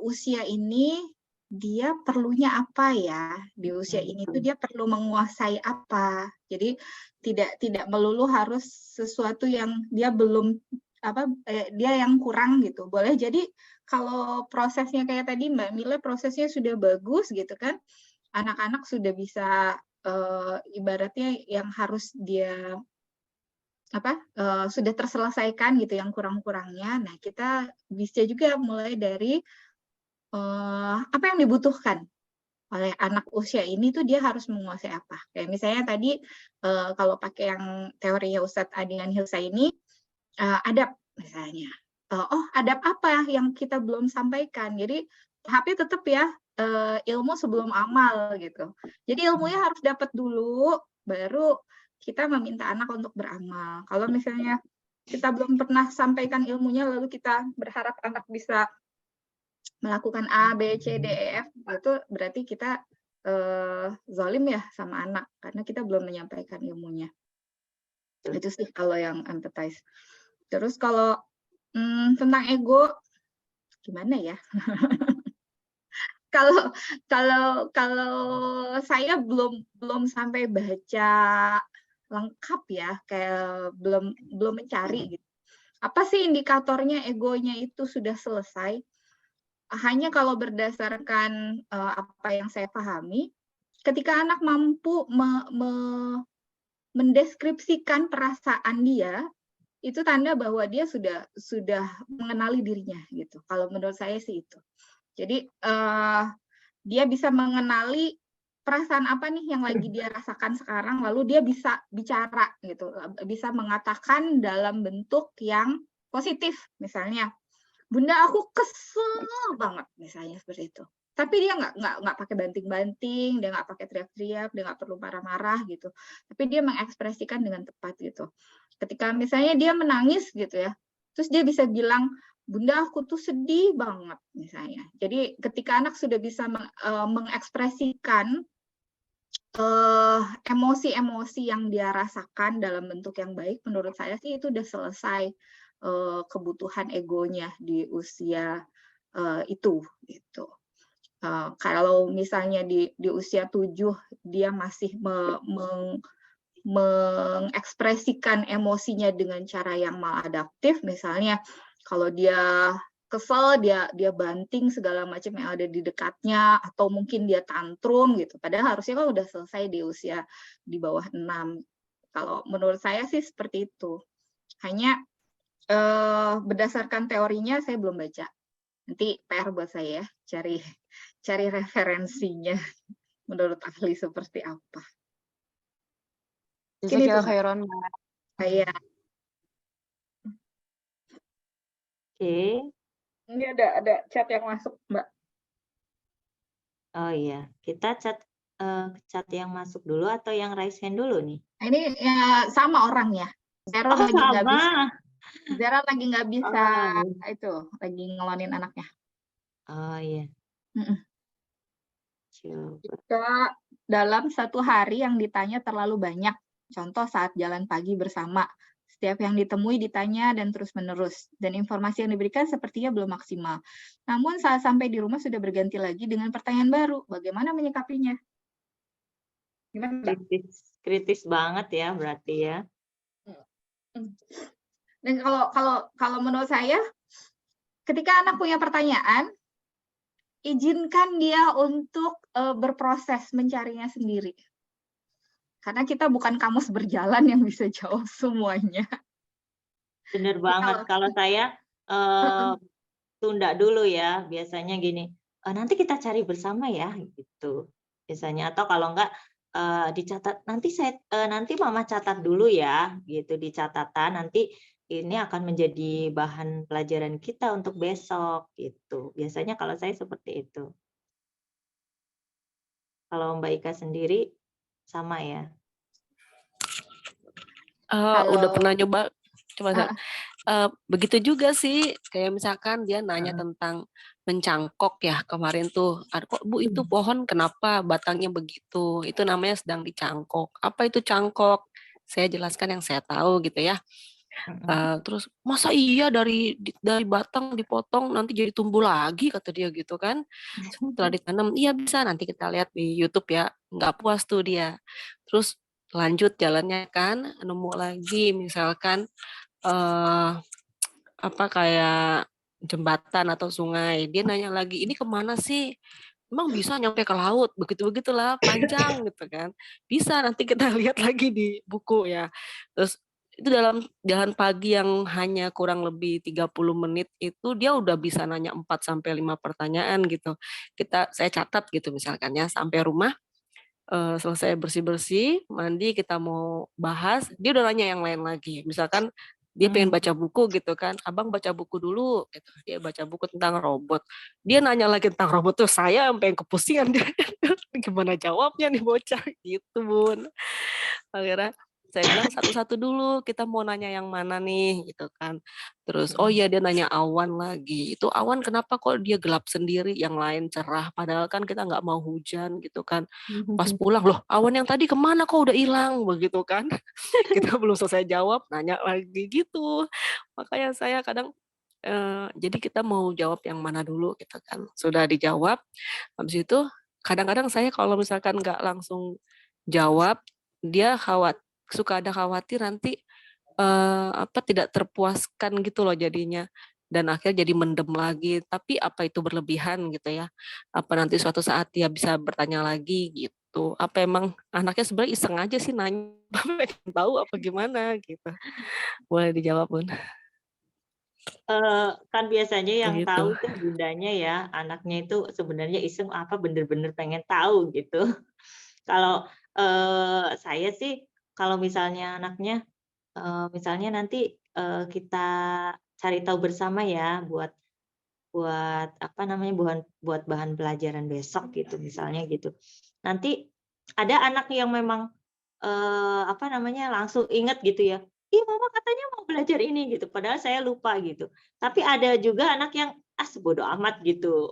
usia ini dia perlunya apa ya? Di usia ini tuh dia perlu menguasai apa. Jadi tidak melulu harus sesuatu yang dia belum dia yang kurang gitu. Boleh jadi kalau prosesnya kayak tadi Mbak Mila prosesnya sudah bagus gitu kan. Anak-anak sudah bisa ibaratnya yang harus dia sudah terselesaikan gitu yang kurang-kurangnya. Nah, kita bisa juga mulai dari apa yang dibutuhkan oleh anak usia ini tuh dia harus menguasai apa. Kayak misalnya tadi kalau pakai yang teorinya Ustadz Adian Hilsa ini adab misalnya. Adab apa yang kita belum sampaikan. Jadi tahapnya tetap ya ilmu sebelum amal gitu. Jadi ilmunya harus dapat dulu, baru kita meminta anak untuk beramal. Kalau misalnya kita belum pernah sampaikan ilmunya, lalu kita berharap anak bisa melakukan A, B, C, D, E, F, itu berarti kita zalim ya sama anak, karena kita belum menyampaikan ilmunya. Itu sih kalau yang empathize. Terus kalau tentang ego, gimana ya? Kalau saya belum sampai baca lengkap ya, kayak belum mencari gitu. Apa sih indikatornya egonya itu sudah selesai? Hanya kalau berdasarkan apa yang saya pahami, ketika anak mampu mendeskripsikan perasaan dia, itu tanda bahwa dia sudah mengenali dirinya gitu. Kalau menurut saya sih itu. Jadi dia bisa mengenali perasaan apa nih yang lagi dia rasakan sekarang, lalu dia bisa bicara gitu, bisa mengatakan dalam bentuk yang positif, misalnya, Bunda aku kesel banget, misalnya seperti itu. Tapi dia nggak pakai banting-banting, dia nggak pakai teriak-teriak, dia nggak perlu marah-marah gitu. Tapi dia mengekspresikan dengan tepat gitu. Ketika misalnya dia menangis gitu ya, terus dia bisa bilang, Bunda aku tuh sedih banget misalnya. Jadi ketika anak sudah bisa mengekspresikan emosi-emosi yang dia rasakan dalam bentuk yang baik, menurut saya sih itu udah selesai kebutuhan egonya di usia itu gitu. Kalau misalnya di usia 7 dia masih mengekspresikan emosinya dengan cara yang maladaptif, misalnya kalau dia kesel, dia banting segala macam yang ada di dekatnya, atau mungkin dia tantrum gitu. Padahal harusnya kan udah selesai di usia di bawah 6. Kalau menurut saya sih seperti itu. Hanya berdasarkan teorinya saya belum baca. Nanti PR buat saya cari referensinya menurut ahli seperti apa. Mungkin itu Jazakallah Mbak. khairan, Mbak. Saya. Oke. Ini ada chat yang masuk, Mbak. Oh iya, kita chat yang masuk dulu atau yang raise hand dulu nih? Nah, ini ya, sama orangnya. Zero Oh, lagi nggak bisa. sama. Zara lagi nggak bisa Oh, itu, lagi ngelonin anaknya. oh iya. Mm-mm. Coba. Jika dalam satu hari yang ditanya terlalu banyak, contoh saat jalan pagi bersama, setiap yang ditemui ditanya dan terus-menerus, dan informasi yang diberikan sepertinya belum maksimal. Namun saat sampai di rumah sudah berganti lagi dengan pertanyaan baru, bagaimana menyikapinya? Gimana, Mbak? Kritis banget ya berarti ya. Dan kalau menurut saya, ketika anak punya pertanyaan, izinkan dia untuk berproses mencarinya sendiri. Karena kita bukan kamus berjalan yang bisa jawab semuanya. Bener Jadi banget. Kalau saya tunda dulu ya, biasanya gini. Nanti kita cari bersama ya, gitu. Biasanya atau kalau enggak dicatat. Nanti Mama catat dulu ya, gitu di catatan. Nanti ini akan menjadi bahan pelajaran kita untuk besok, gitu. Biasanya kalau saya seperti itu. Kalau Mbak Ika sendiri sama ya? Udah pernah nyoba, coba Ah, begitu juga sih, kayak misalkan dia nanya tentang mencangkok ya kemarin tuh, kok Bu itu pohon kenapa batangnya begitu? Itu namanya sedang dicangkok. Apa itu cangkok? Saya jelaskan yang saya tahu gitu ya. Terus masa iya dari batang dipotong nanti jadi tumbuh lagi kata dia gitu kan. Setelah ditanam, iya bisa nanti kita lihat di YouTube ya. Nggak puas tuh dia. Terus lanjut jalannya kan, nemu lagi misalkan apa kayak jembatan atau sungai. Dia nanya lagi, ini kemana sih? Emang bisa nyampe ke laut? Begitu-begitulah, panjang gitu kan. Bisa, nanti kita lihat lagi di buku ya. Terus itu dalam jalan pagi yang hanya kurang lebih 30 menit itu dia udah bisa nanya 4-5 pertanyaan gitu. Saya catat gitu misalkan ya, sampai rumah selesai bersih-bersih, mandi, kita mau bahas, dia udah nanya yang lain lagi. Misalkan dia pengen baca buku gitu kan, abang baca buku dulu, gitu. Dia baca buku tentang robot. Dia nanya lagi tentang robot tuh, saya sampai kepusingan gimana jawabnya nih bocah gitu Bun. Akhirnya saya bilang satu-satu dulu, kita mau nanya yang mana nih gitu kan. Terus oh iya dia nanya awan lagi. Itu awan kenapa kok dia gelap sendiri, yang lain cerah, padahal kan kita nggak mau hujan gitu kan. Pas pulang loh, awan yang tadi kemana kok udah hilang begitu kan. Kita belum selesai jawab, nanya lagi gitu. Makanya saya kadang jadi kita mau jawab yang mana dulu gitu kan. Sudah dijawab, habis itu kadang-kadang saya kalau misalkan nggak langsung jawab, dia suka ada khawatir nanti tidak terpuaskan gitu loh jadinya, dan akhirnya jadi mendem lagi. Tapi apa itu berlebihan gitu ya? Apa nanti suatu saat dia bisa bertanya lagi gitu? Apa emang anaknya sebenarnya iseng aja sih nanya, pengen tahu apa gimana gitu? Boleh dijawab Bun? Kan biasanya yang Begitu. tahu itu bundanya ya, anaknya itu sebenarnya iseng apa bener-bener pengen tahu gitu. Kalau saya sih kalau misalnya anaknya misalnya nanti kita cari tahu bersama ya buat buat apa namanya buat bahan pelajaran besok gitu misalnya gitu. Nanti ada anak yang memang apa namanya langsung ingat gitu ya. Ih mama katanya mau belajar ini gitu. Padahal saya lupa gitu. Tapi ada juga anak yang sebodo amat gitu.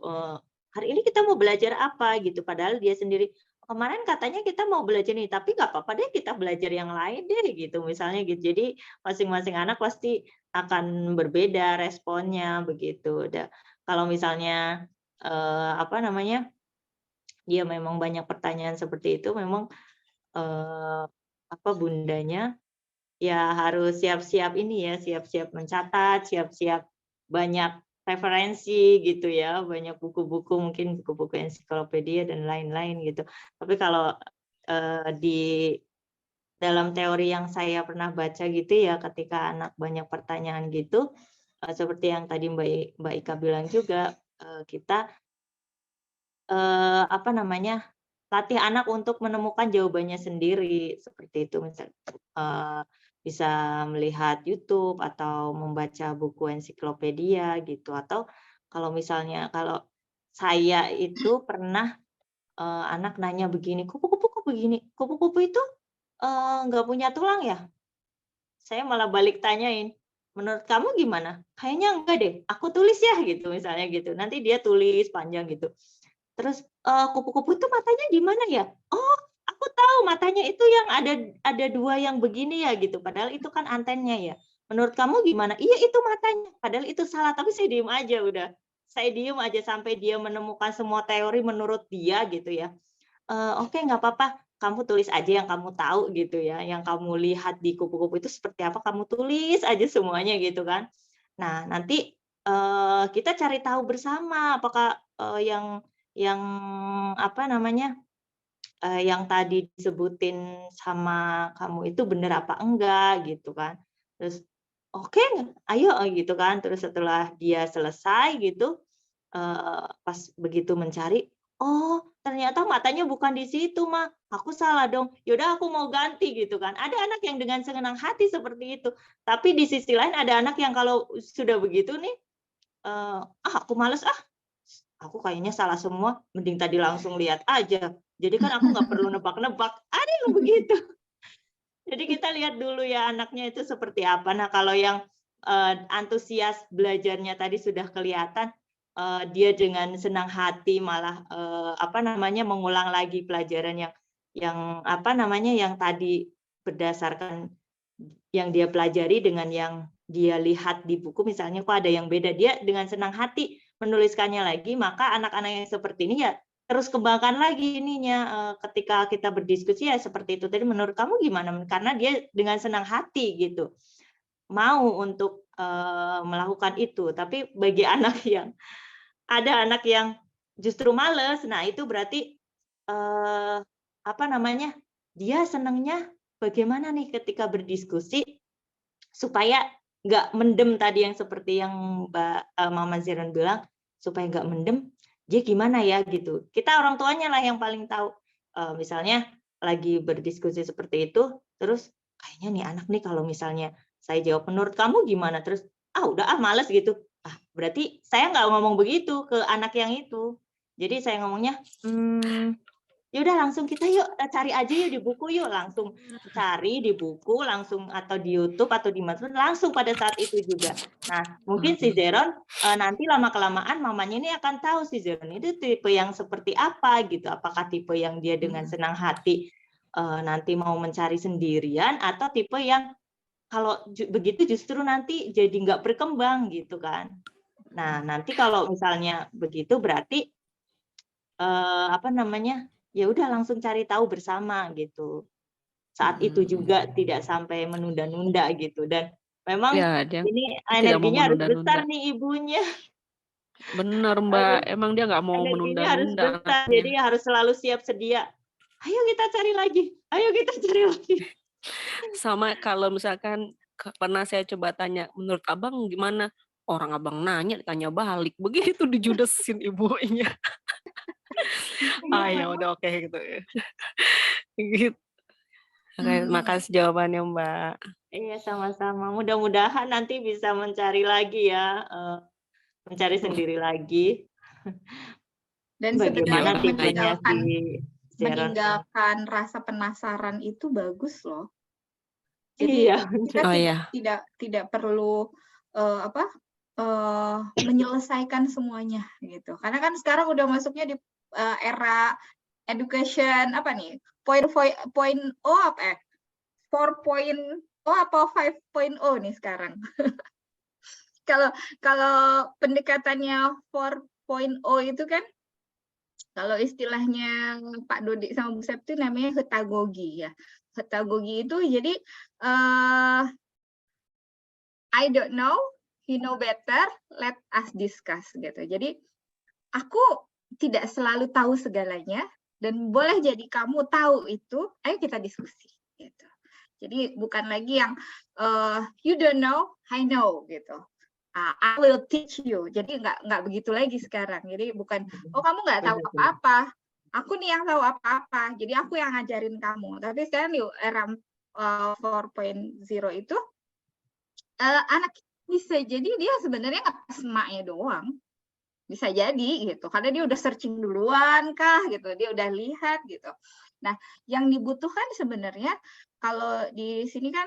Hari ini kita mau belajar apa gitu. Padahal dia sendiri kemarin katanya kita mau belajar ini, tapi nggak apa-apa deh kita belajar yang lain deh gitu misalnya gitu. Jadi masing-masing anak pasti akan berbeda responnya begitu. Kalau misalnya apa namanya dia memang banyak pertanyaan seperti itu, memang apa bundanya ya harus siap-siap ini ya, siap-siap mencatat, siap-siap banyak referensi gitu ya, banyak buku-buku, mungkin buku-buku ensiklopedia dan lain-lain gitu. Tapi kalau di dalam teori yang saya pernah baca gitu ya, ketika anak banyak pertanyaan gitu, seperti yang tadi Mbak Ika bilang juga, kita apa namanya, latih anak untuk menemukan jawabannya sendiri, seperti itu. Misal, bisa melihat YouTube atau membaca buku ensiklopedia gitu, atau kalau misalnya kalau saya itu pernah anak nanya begini, "Kupu-kupu kok begini? Kupu-kupu itu nggak punya tulang ya?" Saya malah balik tanyain, "Menurut kamu gimana?" "Kayaknya enggak deh, aku tulis ya," gitu misalnya gitu. Nanti dia tulis panjang gitu. Terus, "Kupu-kupu itu matanya di mana ya?" "Oh, aku tahu matanya itu yang ada 2 yang begini ya," gitu. Padahal itu kan antennya ya. "Menurut kamu gimana?" "Iya itu matanya." Padahal itu salah, tapi saya diem aja udah. Saya diem aja sampai dia menemukan semua teori menurut dia gitu ya. "Oke nggak apa-apa, kamu tulis aja yang kamu tahu," gitu ya. "Yang kamu lihat di kupu-kupu itu seperti apa, kamu tulis aja semuanya," gitu kan. Nah, nanti, kita cari tahu bersama apakah, yang apa namanya, yang tadi disebutin sama kamu itu benar apa enggak gitu kan. Terus, "Oke, ayo," gitu kan. Terus setelah dia selesai gitu, pas begitu mencari, "Oh, ternyata matanya bukan di situ, Mah. Aku salah dong. Yaudah aku mau ganti," gitu kan. Ada anak yang dengan senang hati seperti itu. Tapi di sisi lain ada anak yang kalau sudah begitu nih, aku males ah, aku kayaknya salah semua, mending tadi langsung lihat aja. Jadi kan aku nggak perlu nebak-nebak." Ada yang begitu. Jadi kita lihat dulu ya anaknya itu seperti apa. Nah, kalau yang antusias belajarnya tadi sudah kelihatan, dia dengan senang hati malah apa namanya mengulang lagi pelajaran yang apa namanya yang tadi berdasarkan yang dia pelajari dengan yang dia lihat di buku misalnya kok ada yang beda, dia dengan senang hati menuliskannya lagi, maka anak-anak yang seperti ini ya terus kembangkan lagi ininya, ketika kita berdiskusi ya seperti itu tadi, "Menurut kamu gimana?" Karena dia dengan senang hati gitu, mau untuk, melakukan itu. Tapi bagi anak yang justru males, nah itu berarti, apa namanya, dia senangnya bagaimana nih ketika berdiskusi supaya nggak mendem tadi yang seperti yang Mama Ziran bilang, supaya nggak mendem, dia gimana ya gitu. Kita orang tuanya lah yang paling tahu. Misalnya lagi berdiskusi seperti itu, terus kayaknya nih anak nih kalau misalnya saya jawab, "Menurut kamu gimana?" Terus, "Ah udah ah males," gitu. Ah berarti saya nggak ngomong begitu ke anak yang itu. Jadi saya ngomongnya, ya udah langsung kita yuk cari aja yuk di buku yuk, langsung cari di buku langsung atau di YouTube atau di mana langsung pada saat itu juga. Nah mungkin si Zeron nanti lama-kelamaan mamanya ini akan tahu si Zeron itu tipe yang seperti apa gitu, apakah tipe yang dia dengan senang hati nanti mau mencari sendirian atau tipe yang kalau begitu justru nanti jadi nggak berkembang gitu kan. Nah nanti kalau misalnya begitu berarti apa namanya, ya udah langsung cari tahu bersama gitu. Saat itu juga tidak sampai menunda-nunda gitu dan memang Ya, dia ini tidak mau energinya harus menunda-nunda. besar nih ibunya. Bener, Mbak. Emang dia nggak mau Energinya harus menunda-nunda besar, anaknya. jadi harus selalu siap sedia. Ayo kita cari lagi, ayo kita cari lagi. Sama kalau misalkan pernah saya coba tanya, "Menurut Abang gimana?" Orang Abang nanya, tanya balik. Begitu dijudesin ibunya. Ah, ya udah oke gitu ya. Gitu. Oke, makasih jawabannya, Mbak. Iya, sama-sama. Mudah-mudahan nanti bisa mencari lagi ya, mencari sendiri lagi. Dan Bagaimana sebenarnya tipenya si Zeron. meninggalkan rasa penasaran itu bagus loh. Jadi Iya, kita Oh ya. tidak perlu menyelesaikan semuanya gitu. Karena kan sekarang udah masuknya di era education apa nih? 4.0 apa ya? 4.0 apa 5.0 nih sekarang. Kalau pendekatannya 4.0 itu kan kalau istilahnya Pak Dodi sama Bu Septi namanya hetagogi ya. Hetagogi itu jadi I don't know, you know better, let us discuss gitu. Jadi aku tidak selalu tahu segalanya dan boleh jadi kamu tahu itu, ayo kita diskusi gitu. Jadi bukan lagi yang you don't know, I know gitu. I will teach you. Jadi nggak begitu lagi sekarang. Jadi bukan oh kamu nggak tahu apa-apa, aku nih yang tahu apa-apa. Jadi aku yang ngajarin kamu. Tapi sekarang di era 4.0 itu anak bisa jadi dia sebenarnya ngetes emaknya doang. Bisa jadi gitu. Karena dia udah searching duluan kah gitu. Dia udah lihat gitu. Nah, yang dibutuhkan sebenarnya kalau di sini kan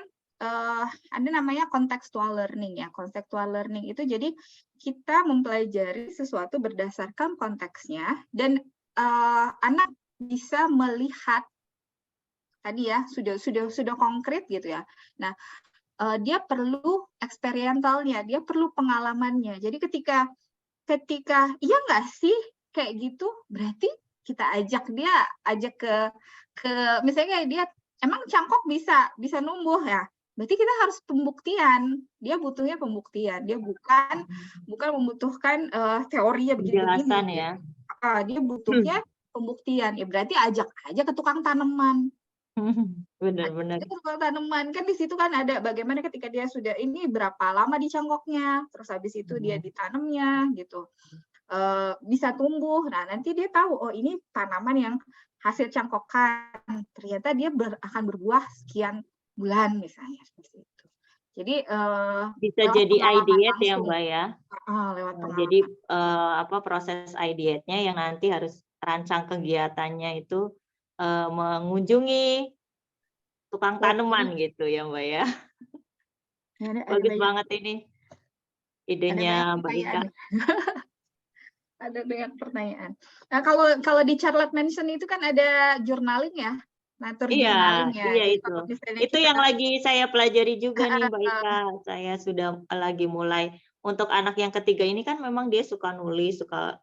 ada namanya contextual learning ya. Contextual learning itu jadi kita mempelajari sesuatu berdasarkan konteksnya dan anak bisa melihat tadi ya sudah konkret gitu ya. Nah, dia perlu eksperientalnya, dia perlu pengalamannya. Jadi ketika iya nggak sih kayak gitu, berarti kita ajak ke misalnya dia emang cangkok bisa numbuh ya. Berarti kita harus pembuktian. Dia butuhnya pembuktian. Dia bukan membutuhkan teorinya begini-begini. Penjelasan ya. Dia butuhnya pembuktian. Ya berarti ajak aja ke tukang tanaman. Benar-benar. Tukang tanaman kan di situ kan ada bagaimana ketika dia sudah ini berapa lama di cangkoknya, terus habis itu dia ditanamnya gitu. Bisa tumbuh. Nah, nanti dia tahu oh ini tanaman yang hasil cangkokan. Ternyata dia akan berbuah sekian bulan misalnya seperti itu. Jadi bisa jadi ideate ya Mbak ya. Lewat jadi proses ideate-nya yang nanti harus rancang kegiatannya itu mengunjungi tukang tanaman gitu ya Mbak ya. Bagus banget ini idenya Mbak Ika. Ada banyak pertanyaan. Nah, kalau di Charlotte Manson itu kan ada journaling ya, journaling ya. Iya itu. Itu yang lagi saya pelajari juga nih Mbak Ika. Saya sudah lagi mulai untuk anak yang ketiga ini kan memang dia suka nulis, suka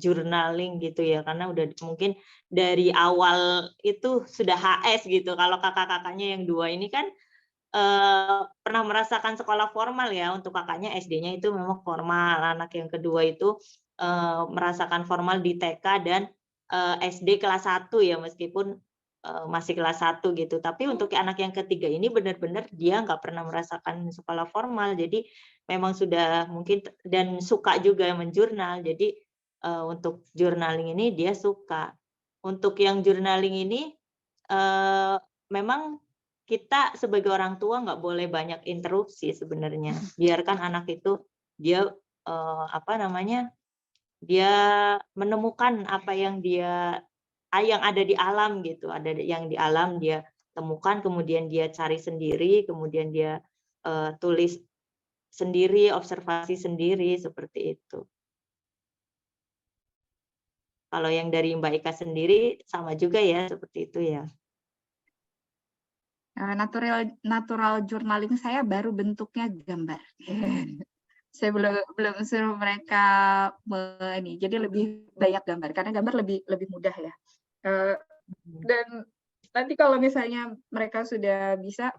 journaling gitu ya, karena udah mungkin dari awal itu sudah HS gitu. Kalau kakak-kakaknya yang dua ini kan pernah merasakan sekolah formal ya, untuk kakaknya SD-nya itu memang formal, anak yang kedua itu merasakan formal di TK dan SD kelas 1 ya, meskipun masih kelas 1 gitu. Tapi untuk anak yang ketiga ini benar-benar dia nggak pernah merasakan sekolah formal, jadi memang sudah mungkin dan suka juga menjurnal. Jadi untuk journaling ini dia suka. Untuk yang journaling ini memang kita sebagai orang tua nggak boleh banyak interupsi sebenarnya. Biarkan anak itu dia dia menemukan apa yang yang ada di alam gitu, ada yang di alam dia temukan, kemudian dia cari sendiri, kemudian dia tulis sendiri, observasi sendiri seperti itu. Kalau yang dari Mbak Ika sendiri sama juga ya seperti itu ya. Natural journaling saya baru bentuknya gambar. Saya belum suruh mereka ini, jadi lebih banyak gambar karena gambar lebih mudah ya. Dan nanti kalau misalnya mereka sudah bisa,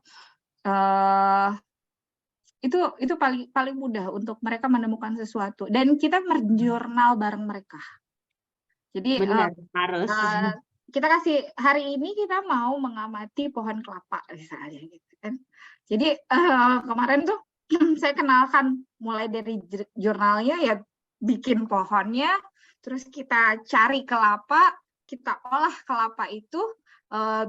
itu paling mudah untuk mereka menemukan sesuatu dan kita menjurnal bareng mereka. Jadi benar, harus. Kita kasih hari ini kita mau mengamati pohon kelapa misalnya gitu kan. Jadi kemarin tuh saya kenalkan mulai dari jurnalnya ya, bikin pohonnya, terus kita cari kelapa, kita olah kelapa itu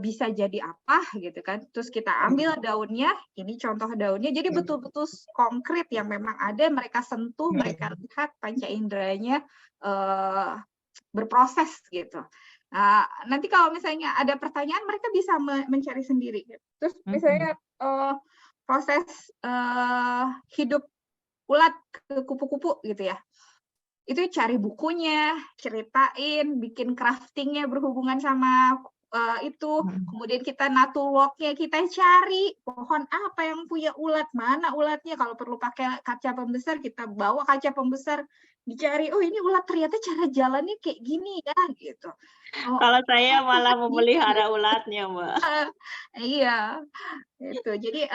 bisa jadi apa gitu kan, terus kita ambil daunnya, ini contoh daunnya, jadi betul-betul konkret yang memang ada, mereka sentuh, mereka lihat, panca inderanya berproses gitu. Nah, nanti kalau misalnya ada pertanyaan mereka bisa mencari sendiri gitu. Terus misalnya proses hidup ulat ke kupu-kupu gitu ya, itu cari bukunya, ceritain, bikin craftingnya berhubungan sama itu, kemudian kita naturwalk-nya, kita cari pohon apa yang punya ulat, mana ulatnya, kalau perlu pakai kaca pembesar kita bawa kaca pembesar, dicari, oh ini ulat ternyata cara jalannya kayak gini ya gitu. Kalau saya malah memelihara ulatnya Mbak. Iya, itu jadi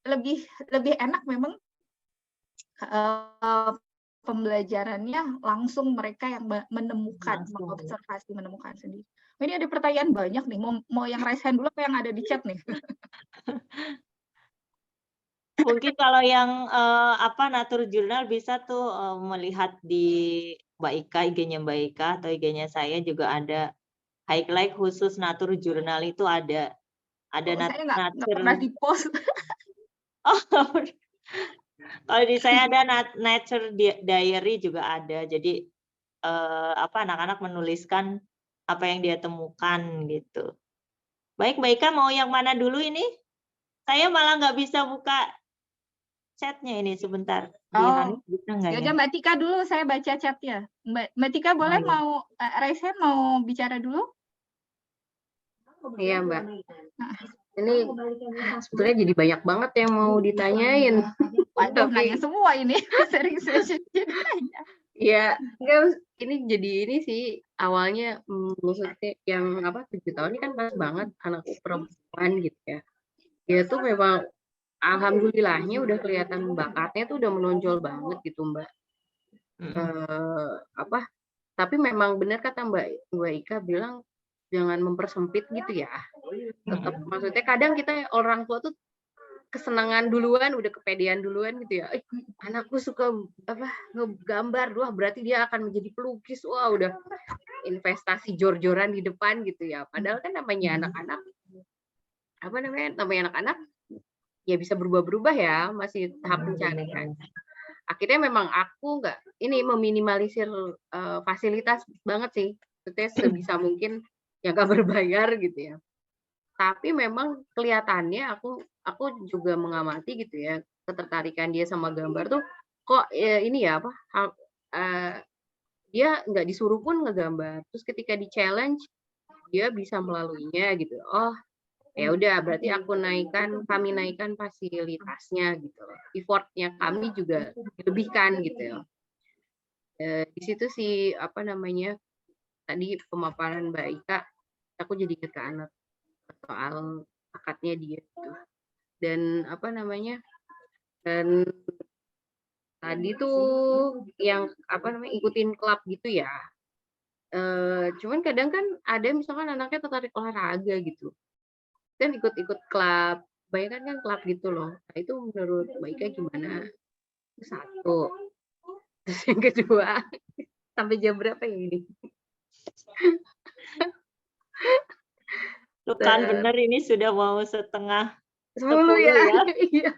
lebih enak memang pembelajarannya langsung mereka yang menemukan, Langsung. mengobservasi, menemukan sendiri. Ini ada pertanyaan banyak nih, mau yang raise hand dulu apa yang ada di chat nih? Mungkin kalau yang Nature Journal bisa tuh melihat di Mbak Ika, IG-nya Mbak Ika atau IG-nya saya juga ada highlight khusus Nature Journal itu ada. Ada Saya nggak pernah di post. Oh, kalau di saya ada Nature Diary juga ada. Jadi anak-anak menuliskan apa yang dia temukan gitu. Baik, Mbak Ika mau yang mana dulu ini? Saya malah nggak bisa buka chatnya ini sebentar. Oh, Bisa nggak ya udah Mbak Tika dulu, saya baca chatnya. Mbak Tika boleh iya. mau raise hand, mau bicara dulu? Iya Mbak. Ini sebetulnya jadi banyak banget yang mau ditanyain. Waduh, Tapi nanya semua ini sharing session jadi nanya. ya enggak, ini sih awalnya maksudnya yang 7 tahun ini kan pas banget anakku perempuan gitu ya. Dia tuh memang alhamdulillahnya udah kelihatan bakatnya tuh udah menonjol banget gitu Mbak. Tapi memang benar kata Mbak Ika bilang jangan mempersempit gitu ya. Tetap maksudnya kadang kita orang tua tuh kesenangan duluan, udah kepedean duluan gitu ya. Anakku suka ngegambar, wah berarti dia akan menjadi pelukis. Wah, udah investasi jor-joran di depan gitu ya. Padahal kan namanya anak-anak anak-anak ya bisa berubah-berubah ya, masih tahap pencarian. Akhirnya memang aku nggak meminimalisir fasilitas banget sih. Maksudnya sebisa mungkin yang nggak berbayar gitu ya. Tapi memang kelihatannya aku juga mengamati gitu ya, ketertarikan dia sama gambar tuh kok dia nggak disuruh pun ngegambar. Terus ketika di challenge dia bisa melaluinya gitu. Oh, ya udah berarti kami naikkan fasilitasnya gitu. Effortnya kami juga dilebihkan gitu ya. Di situ sih tadi pemaparan Mbak Ika, aku jadi ingat ke anak soal bakatnya dia gitu. Dan dan tadi tuh yang ikutin klub gitu ya. Cuman kadang kan ada misalkan anaknya tertarik olahraga gitu, kan ikut-ikut klub, banyak kan klub gitu loh. Nah itu menurut Mbak Ika gimana? Satu. Terus yang kedua, sampai jam berapa ya ini? Tuh kan bener ini sudah mau setengah 10 ya. Iya.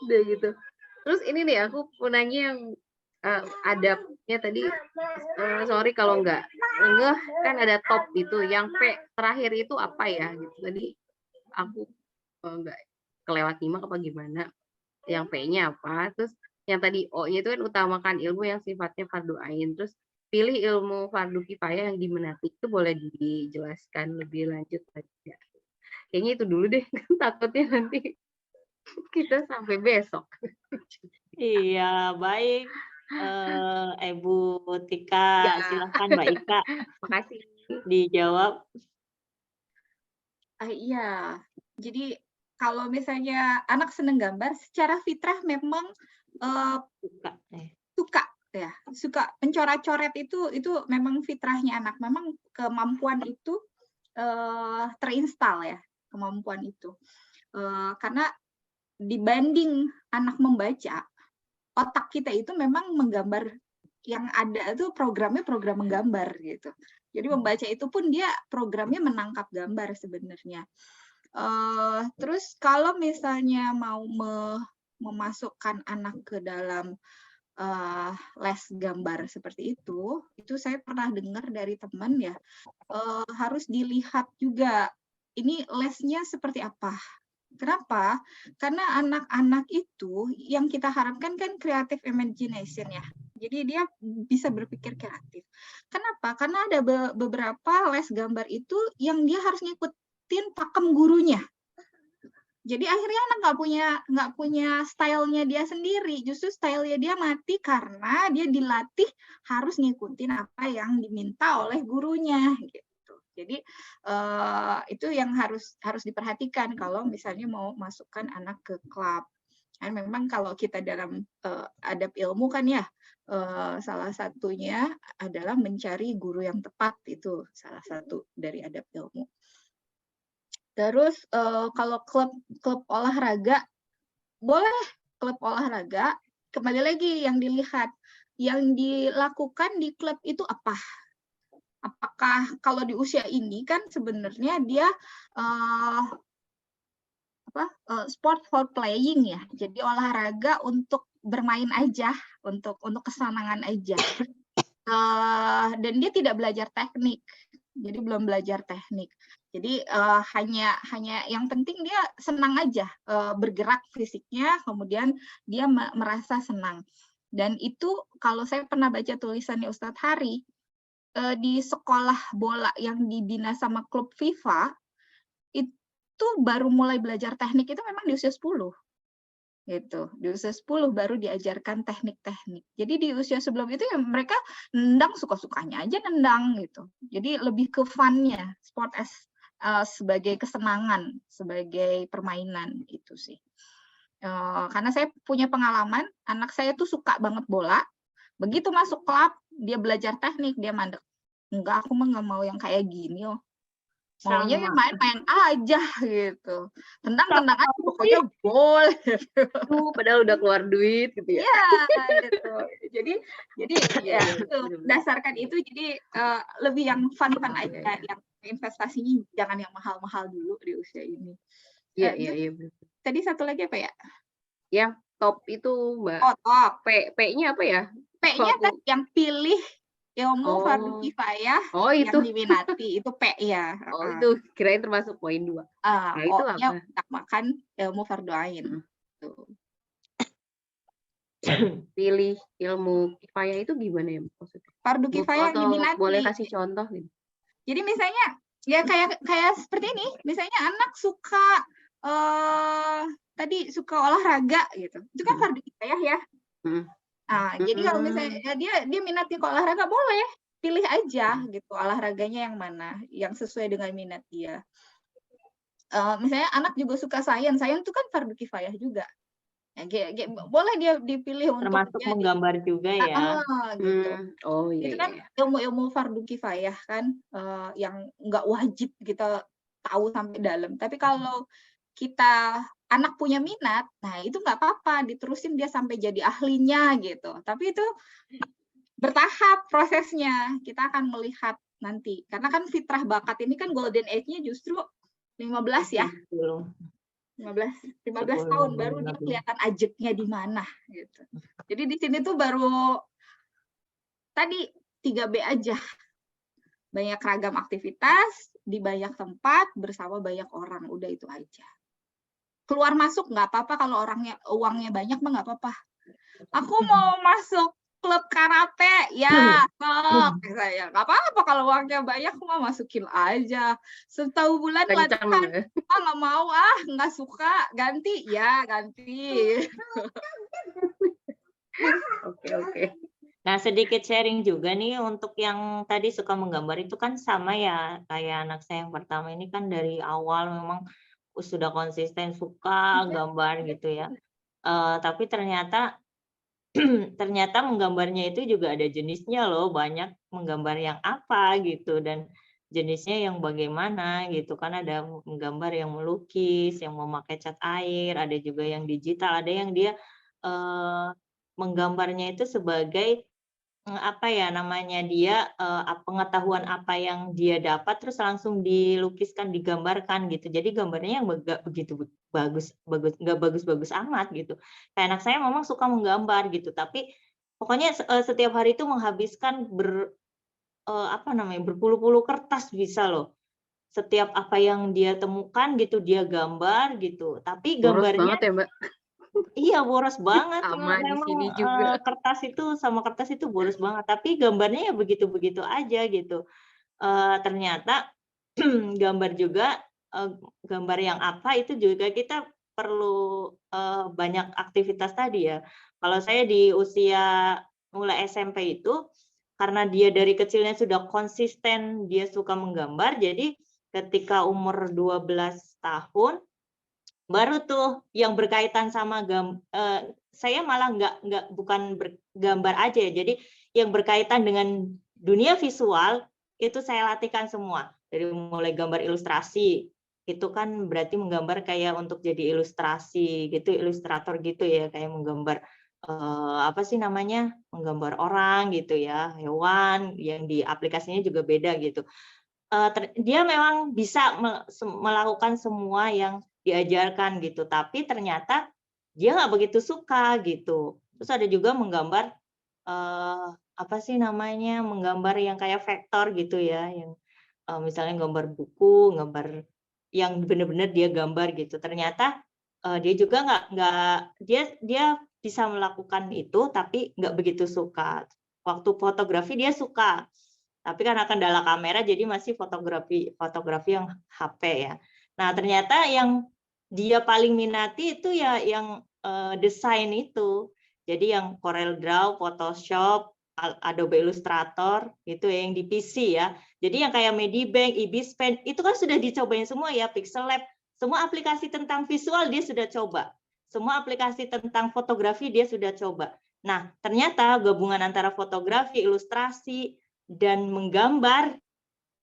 Udah gitu. Terus ini nih aku mau nanya yang adabnya tadi, sorry kalau nggak ngeh, kan ada top itu, yang P terakhir itu apa ya gitu. Tadi aku nggak kelewat nyimak apa gimana. Yang P-nya apa? Terus yang tadi O-nya itu kan utamakan ilmu yang sifatnya fardu ain. Terus pilih ilmu fardu kifayah yang diminati. Itu boleh dijelaskan lebih lanjut lagi ya? Kayaknya itu dulu deh, takutnya nanti kita sampai besok. Iya, baik. Ibu Tika, Ya. silahkan Mbak Ika. Makasih. Dijawab. Iya, jadi kalau misalnya anak seneng gambar, secara fitrah memang suka mencoret-coret itu memang fitrahnya anak. Memang kemampuan itu terinstal ya, kemampuan itu. Karena dibanding anak membaca, otak kita itu memang menggambar, yang ada itu programnya program menggambar gitu. Jadi membaca itu pun dia programnya menangkap gambar sebenarnya. Terus kalau misalnya mau memasukkan anak ke dalam les gambar seperti itu saya pernah dengar dari teman ya, harus dilihat juga ini lesnya seperti apa. Kenapa? Karena anak-anak itu yang kita harapkan kan creative imagination ya. Jadi dia bisa berpikir kreatif. Kenapa? Karena ada beberapa les gambar itu yang dia harus ngikutin pakem gurunya. Jadi akhirnya anak nggak punya stylenya dia sendiri. Justru stylenya dia mati karena dia dilatih harus ngikutin apa yang diminta oleh gurunya. Gitu. Jadi itu yang harus diperhatikan kalau misalnya mau masukkan anak ke klub. Kan memang kalau kita dalam adab ilmu kan ya, salah satunya adalah mencari guru yang tepat, itu salah satu dari adab ilmu. Terus kalau klub olahraga, boleh klub olahraga, kembali lagi yang dilihat, yang dilakukan di klub itu apa? Apakah kalau di usia ini kan sebenarnya dia sport for playing ya, jadi olahraga untuk bermain aja, untuk kesenangan aja. Dan dia tidak belajar teknik, jadi belum belajar teknik. Jadi hanya yang penting dia senang aja, bergerak fisiknya, kemudian dia merasa senang. Dan itu kalau saya pernah baca tulisannya Ustadz Hari, di sekolah bola yang dibina sama klub FIFA, itu baru mulai belajar teknik itu memang di usia 10. Gitu. Di usia 10 baru diajarkan teknik-teknik. Jadi di usia sebelum itu ya mereka nendang suka-sukanya aja nendang gitu. Jadi lebih ke fun-nya, sport sebagai kesenangan, sebagai permainan itu sih. Karena saya punya pengalaman, anak saya tuh suka banget bola. Begitu masuk klub, dia belajar teknik, dia mandek. Enggak, aku mah nggak mau yang kayak gini loh. Maunya main-main aja gitu. Tendang-tendang aja, pokoknya gol. Padahal udah keluar duit gitu ya. Iya, gitu. Jadi ya itu, dasarkan itu, jadi lebih yang fun-fun aja, yang investasinya jangan yang mahal-mahal dulu di usia ini. Iya. Tadi satu lagi apa ya? Yang top itu Mbak. Oh, top. P-nya apa ya? P-nya kan yang pilih ilmu fardu kifayah itu. yang diminati, itu P ya. Itu kirain termasuk poin 2. Nah, itu O-nya apa? utamakan ilmu fardu ain. Tuh. Pilih ilmu kifayah itu gimana ya maksudnya? Fardu kifayah yang diminati. Boleh kasih contoh gitu? Jadi misalnya ya kayak seperti ini, misalnya anak suka tadi suka olahraga gitu, itu kan fardu kifayah ya. Jadi kalau misalnya dia minatnya ke olahraga, boleh pilih aja gitu olahraganya yang mana, yang sesuai dengan minat dia. Misalnya anak juga suka sains itu kan fardu kifayah juga. Ya, boleh dia dipilih untuk termasuk menggambar juga ya. Gitu. Iya. Itu kan ilmu-ilmu fardu kifayah kan, yang nggak wajib kita tahu sampai dalam. Tapi kalau kita anak punya minat, nah itu nggak apa-apa, diterusin dia sampai jadi ahlinya gitu. Tapi itu bertahap prosesnya, kita akan melihat nanti. Karena kan fitrah bakat ini kan golden age-nya justru 15 ya. 15 tahun baru dia kelihatan ajeknya di mana gitu. Jadi di sini tuh baru tadi 3B aja. Banyak ragam aktivitas di banyak tempat bersama banyak orang, udah itu aja. Keluar masuk nggak apa-apa, kalau uangnya banyak mah nggak apa-apa. Aku mau masuk klub karate, ya saya nggak apa-apa kalau uangnya banyak, mah masukin aja. Setahu bulan latihan, nggak mau, nggak suka, ganti ya ganti. Oke. Nah, sedikit sharing juga nih untuk yang tadi suka menggambar itu kan sama ya kayak anak saya yang pertama ini kan dari awal memang sudah konsisten suka gambar gitu ya. Tapi ternyata menggambarnya itu juga ada jenisnya loh, banyak menggambar yang apa gitu dan jenisnya yang bagaimana gitu kan, ada menggambar yang melukis, yang memakai cat air, ada juga yang digital, ada yang dia menggambarnya itu sebagai apa ya namanya dia pengetahuan apa yang dia dapat terus langsung dilukiskan, digambarkan gitu. Jadi gambarnya yang nggak begitu nggak bagus amat gitu. Kayak anak saya memang suka menggambar gitu, tapi pokoknya setiap hari itu menghabiskan berpuluh-puluh kertas bisa loh. Setiap apa yang dia temukan gitu dia gambar gitu. Tapi gambarnya boros banget ya, Mbak. Iya, boros banget. Sama di Memang sini juga. kertas itu boros banget. Tapi gambarnya ya begitu-begitu aja gitu. Ternyata gambar juga gambar yang apa itu juga kita perlu banyak aktivitas tadi ya. Kalau saya di usia mulai SMP itu karena dia dari kecilnya sudah konsisten dia suka menggambar, jadi ketika umur 12 tahun Baru tuh yang berkaitan sama saya malah bukan bergambar aja ya. Jadi yang berkaitan dengan dunia visual itu saya latihkan semua. Dari mulai gambar ilustrasi, itu kan berarti menggambar kayak untuk jadi ilustrasi gitu, ilustrator gitu ya, kayak menggambar apa sih namanya? Menggambar orang gitu ya, hewan, yang di aplikasinya juga beda gitu. Dia memang bisa melakukan semua yang diajarkan gitu, tapi ternyata dia nggak begitu suka gitu. Terus ada juga menggambar apa sih namanya, menggambar yang kayak vektor gitu ya, yang misalnya gambar buku, gambar yang benar-benar dia gambar gitu. Ternyata dia juga dia bisa melakukan itu, tapi nggak begitu suka. Waktu fotografi dia suka, tapi karena kendala kamera jadi masih fotografi yang HP ya. Nah, ternyata yang dia paling minati itu ya yang desain itu. Jadi yang Corel Draw, Photoshop, Adobe Illustrator itu yang di PC ya. Jadi yang kayak Medibank, Ibispen itu kan sudah dicobain semua ya, Pixel Lab, semua aplikasi tentang visual dia sudah coba. Semua aplikasi tentang fotografi dia sudah coba. Nah, ternyata gabungan antara fotografi, ilustrasi, dan menggambar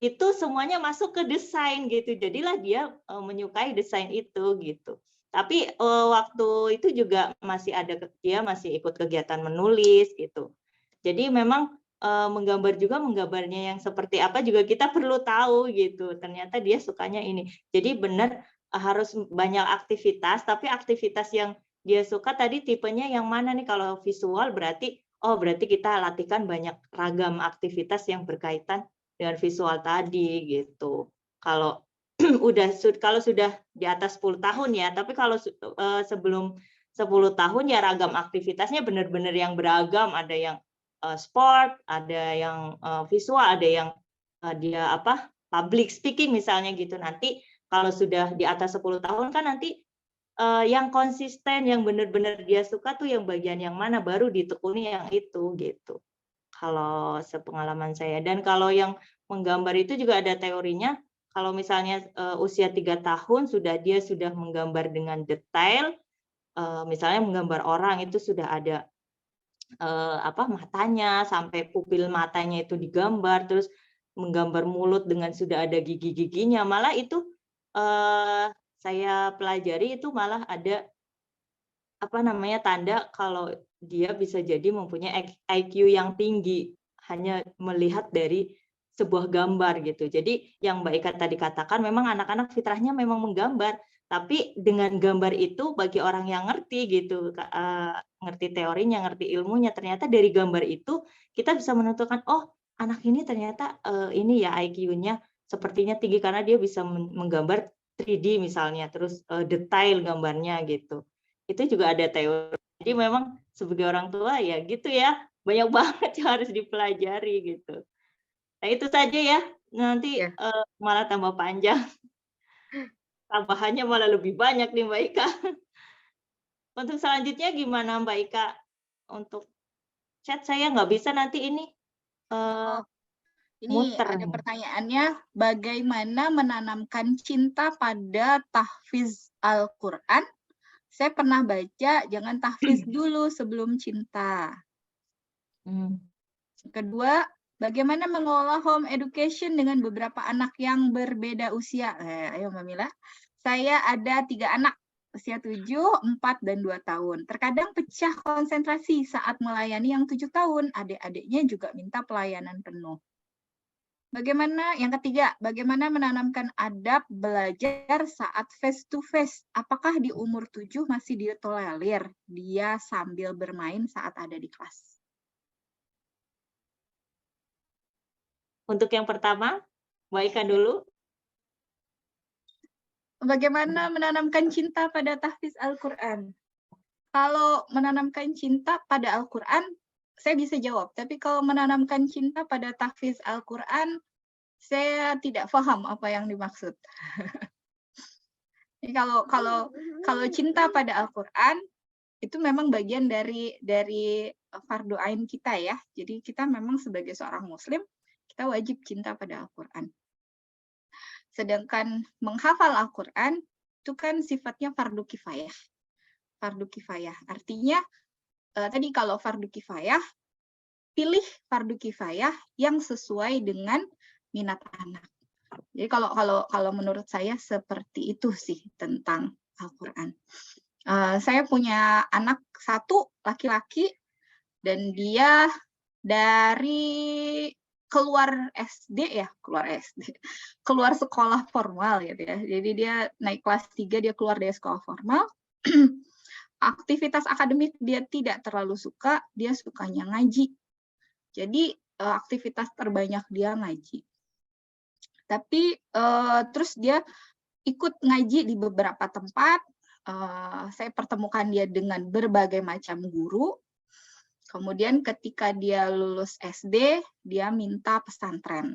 itu semuanya masuk ke desain gitu. Jadilah dia menyukai desain itu gitu. Tapi waktu itu juga dia masih ikut kegiatan menulis gitu. Jadi memang menggambar juga menggambarnya yang seperti apa juga kita perlu tahu gitu. Ternyata dia sukanya ini. Jadi benar harus banyak aktivitas, tapi aktivitas yang dia suka tadi tipenya yang mana nih? Kalau visual berarti kita latihkan banyak ragam aktivitas yang berkaitan dengan visual tadi gitu. Kalau kalau sudah di atas 10 tahun ya, tapi kalau sebelum 10 tahun ya ragam aktivitasnya benar-benar yang beragam, ada yang sport, ada yang visual, ada yang dia public speaking misalnya gitu. Nanti kalau sudah di atas 10 tahun kan nanti yang konsisten, yang benar-benar dia suka tuh yang bagian yang mana, baru ditekuni yang itu gitu. Kalau sepengalaman saya. Dan kalau yang menggambar itu juga ada teorinya. Kalau misalnya usia 3 tahun dia sudah menggambar dengan detail, misalnya menggambar orang itu sudah ada matanya sampai pupil matanya itu digambar, terus menggambar mulut dengan sudah ada gigi-giginya. Malah itu saya pelajari itu malah ada tanda kalau dia bisa jadi mempunyai IQ yang tinggi hanya melihat dari sebuah gambar gitu. Jadi yang Mbak Ika tadi katakan memang anak-anak fitrahnya memang menggambar, tapi dengan gambar itu bagi orang yang ngerti gitu, ngerti teorinya, ngerti ilmunya, ternyata dari gambar itu kita bisa menentukan anak ini ternyata ini ya IQ-nya sepertinya tinggi karena dia bisa menggambar 3D misalnya, terus detail gambarnya gitu. Itu juga ada teori. Jadi memang sebagai orang tua ya gitu ya, banyak banget yang harus dipelajari gitu. Nah itu saja ya, nanti malah tambah panjang. Tambahannya malah lebih banyak nih Mbak Ika. Untuk selanjutnya gimana Mbak Ika? Untuk chat saya nggak bisa nanti ini. Ini Muter. ada pertanyaannya, bagaimana menanamkan cinta pada tahfiz Al-Quran? Saya pernah baca, jangan tahfiz dulu sebelum cinta. Kedua, bagaimana mengolah home education dengan beberapa anak yang berbeda usia? Ayo Mbak Mila. Saya ada 3 anak, usia 7, 4, dan 2 tahun. Terkadang pecah konsentrasi saat melayani yang 7 tahun. Adik-adiknya juga minta pelayanan penuh. Bagaimana yang ketiga, bagaimana menanamkan adab belajar saat face to face? Apakah di umur 7 masih ditolerir dia sambil bermain saat ada di kelas? Untuk yang pertama, Mbak Ika dulu. Bagaimana menanamkan cinta pada tahfiz Al-Quran? Kalau menanamkan cinta pada Al-Quran, saya bisa jawab. Tapi kalau menanamkan cinta pada tahfiz Al-Quran, saya tidak paham apa yang dimaksud. Jadi kalau cinta pada Al-Quran, itu memang bagian dari fardu ain kita ya. Jadi kita memang sebagai seorang Muslim, kita wajib cinta pada Al-Quran. Sedangkan menghafal Al-Quran, itu kan sifatnya fardu kifayah. Fardu kifayah artinya tadi kalau fardu kifayah, pilih fardu kifayah yang sesuai dengan minat anak. Jadi kalau menurut saya seperti itu sih tentang Al-Quran. Saya punya anak satu laki-laki dan dia dari keluar SD, keluar sekolah formal gitu ya. Jadi dia naik kelas 3, dia keluar dari sekolah formal. Aktivitas akademik dia tidak terlalu suka, dia sukanya ngaji. Jadi aktivitas terbanyak dia ngaji. Tapi terus dia ikut ngaji di beberapa tempat. Saya pertemukan dia dengan berbagai macam guru. Kemudian ketika dia lulus SD, dia minta pesantren.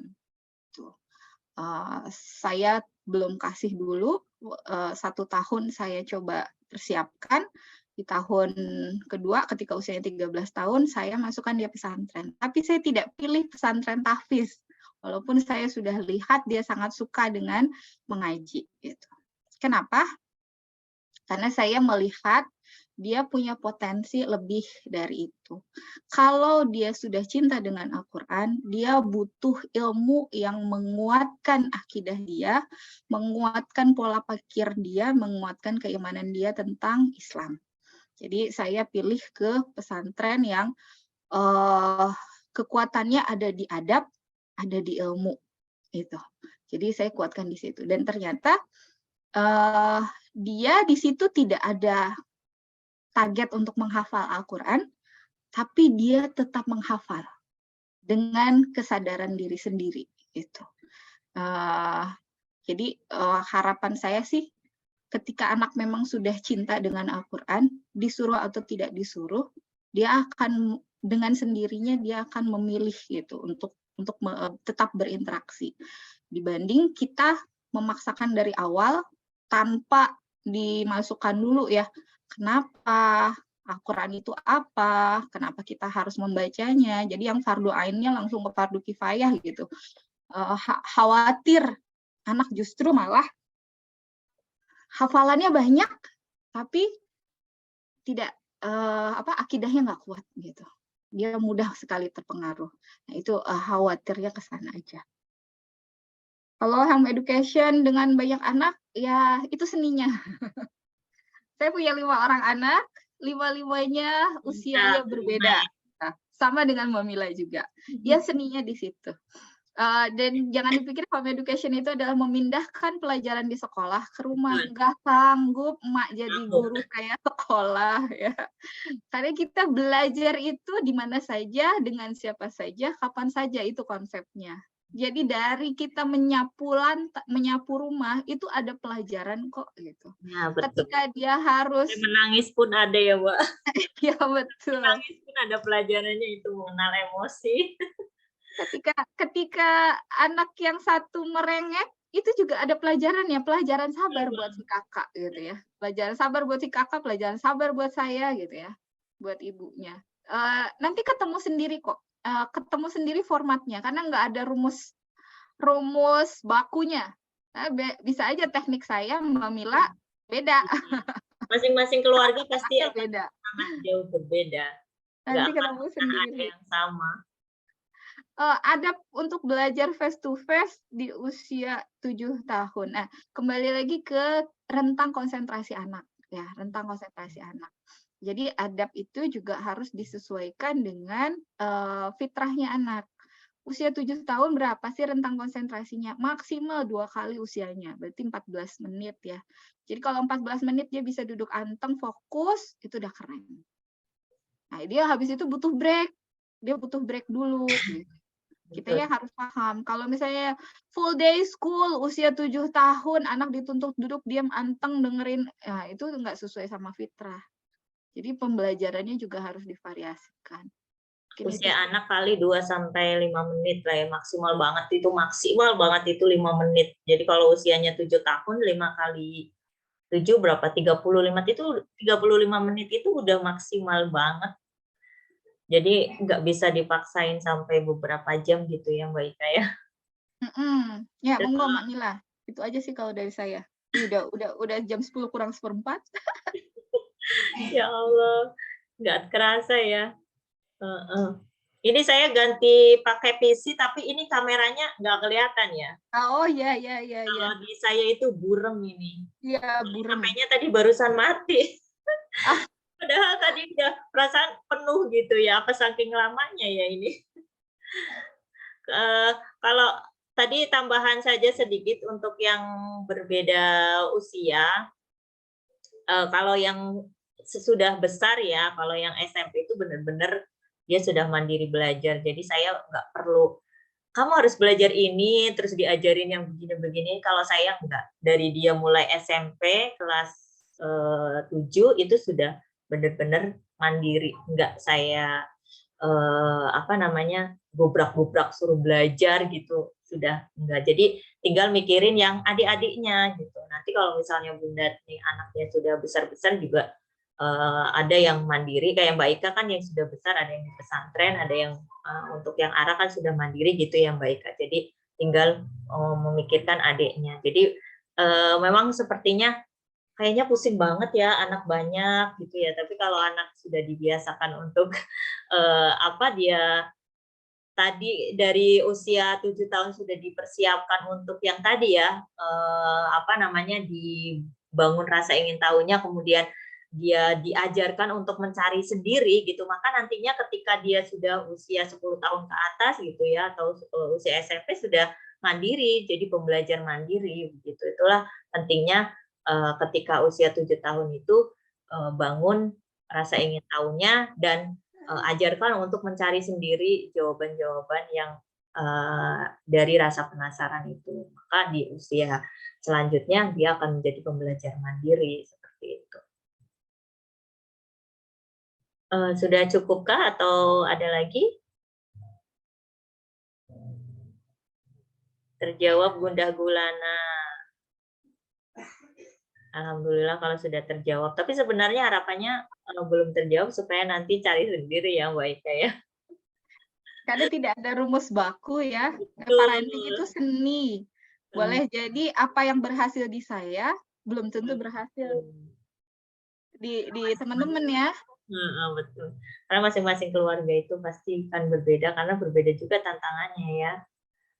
Saya belum kasih dulu, 1 tahun saya coba persiapkan. Di tahun kedua ketika usianya 13 tahun, saya masukkan dia pesantren. Tapi saya tidak pilih pesantren tahfiz. Walaupun saya sudah lihat dia sangat suka dengan mengaji. Gitu. Kenapa? Karena saya melihat dia punya potensi lebih dari itu. Kalau dia sudah cinta dengan Al-Quran, dia butuh ilmu yang menguatkan akidah dia, menguatkan pola pikir dia, menguatkan keimanan dia tentang Islam. Jadi saya pilih ke pesantren yang kekuatannya ada di adab, ada di ilmu. Itu. Jadi saya kuatkan di situ. Dan ternyata dia di situ tidak ada target untuk menghafal Al-Quran, tapi dia tetap menghafal dengan kesadaran diri sendiri. Gitu. Jadi harapan saya sih, ketika anak memang sudah cinta dengan Al-Quran, disuruh atau tidak disuruh, dia akan dengan sendirinya dia akan memilih gitu untuk tetap berinteraksi. Dibanding kita memaksakan dari awal tanpa dimasukkan dulu ya, kenapa Al-Quran itu apa, kenapa kita harus membacanya. Jadi yang fardu ainnya langsung ke fardu kifayah gitu. Khawatir anak justru malah hafalannya banyak, tapi tidak akidahnya nggak kuat gitu. Dia mudah sekali terpengaruh. Nah itu khawatirnya ke sana aja. Kalau home education dengan banyak anak, ya itu seninya. Saya punya 5 orang anak, 5-5-nya usianya berbeda. Nah, sama dengan Mbak Mila juga. Ya seninya di situ. Dan jangan dipikir home education itu adalah memindahkan pelajaran di sekolah ke rumah. Nggak sanggup emak jadi guru kayak sekolah ya. Karena kita belajar itu di mana saja, dengan siapa saja, kapan saja, itu konsepnya. Jadi dari kita menyapu rumah itu ada pelajaran kok gitu. Ya, betul. Ketika dia harus menangis pun ada ya, Mbak. Ya betul. Menangis pun ada pelajarannya, itu mengenal emosi. Ketika anak yang satu merengek, itu juga ada pelajarannya, pelajaran sabar buat si kakak gitu ya. Pelajaran sabar buat si kakak, pelajaran sabar buat saya gitu ya, buat ibunya. Nanti ketemu sendiri kok, ketemu sendiri formatnya, karena nggak ada rumus bakunya. Bisa aja teknik saya, Mbak Mila, beda. Masing-masing keluarga pasti akan beda. sangat jauh berbeda. Nanti ketemu sendiri. Ada yang sama. Adab untuk belajar face to face di usia 7 tahun. Nah, kembali lagi ke rentang konsentrasi anak ya, rentang konsentrasi anak. Jadi adab itu juga harus disesuaikan dengan fitrahnya anak. Usia 7 tahun berapa sih rentang konsentrasinya? Maksimal 2 kali usianya, berarti 14 menit ya. Jadi kalau 14 menit dia bisa duduk anteng, fokus, itu udah keren. Nah, dia habis itu butuh break. Dia butuh break dulu. Kita ya harus paham, kalau misalnya full day school usia 7 tahun, anak dituntut duduk diam anteng dengerin, ya itu nggak sesuai sama fitrah. Jadi pembelajarannya juga harus divariasikan. Usia anak kali 2-5 menit lah ya, maksimal banget itu 5 menit. Jadi kalau usianya 7 tahun, 5 kali 7 berapa? 35 itu 35 menit itu udah maksimal banget. Jadi nggak bisa dipaksain sampai beberapa jam gitu ya Mbak Ika ya. Ya monggo Mbak Mila, itu aja sih kalau dari saya. Udah jam 10 kurang seperempat. Ya Allah, nggak kerasa ya. Heeh. Ini saya ganti pakai PC, tapi ini kameranya nggak kelihatan ya. Oh ya. Kalau di saya itu burem ini. Iya, burem. HP-nya tadi barusan mati. Ah. Padahal tadi udah perasaan penuh gitu ya, apa saking lamanya ya ini. Kalau tadi tambahan saja sedikit untuk yang berbeda usia. Kalau yang sudah besar ya, kalau yang SMP itu benar-benar dia sudah mandiri belajar. Jadi saya nggak perlu, kamu harus belajar ini, terus diajarin yang begini-begini. Kalau saya enggak. Dari dia mulai SMP kelas 7 itu sudah benar-benar mandiri. Enggak saya gobrak-gobrak suruh belajar gitu. Sudah enggak. Jadi tinggal mikirin yang adik-adiknya gitu. Nanti kalau misalnya Bunda nih anaknya sudah besar-besar juga ada yang mandiri kayak Mbak Ika kan yang sudah besar, ada yang di pesantren, ada yang untuk yang Ara kan sudah mandiri gitu ya Mbak Ika. Jadi tinggal memikirkan adiknya. Jadi memang sepertinya kayaknya pusing banget ya anak banyak gitu ya. Tapi kalau anak sudah dibiasakan untuk dia tadi dari usia 7 tahun sudah dipersiapkan untuk yang tadi ya dibangun rasa ingin tahunya, kemudian dia diajarkan untuk mencari sendiri gitu, maka nantinya ketika dia sudah usia 10 tahun ke atas gitu ya, atau usia SMP sudah mandiri, jadi pembelajar mandiri gitu. Itulah pentingnya ketika usia 7 tahun itu bangun rasa ingin tahunya dan ajarkan untuk mencari sendiri jawaban-jawaban yang dari rasa penasaran itu. Maka di usia selanjutnya dia akan menjadi pembelajar mandiri seperti itu. Sudah cukupkah atau ada lagi? Terjawab Bunda Gulana. Alhamdulillah kalau sudah terjawab. Tapi sebenarnya harapannya belum terjawab supaya nanti cari sendiri ya Mbak Ika ya. Karena tidak ada rumus baku ya. Betul. Parenting itu seni. Boleh jadi apa yang berhasil di saya belum tentu berhasil di teman-teman ya. Betul. Karena masing-masing keluarga itu pasti kan berbeda karena berbeda juga tantangannya ya.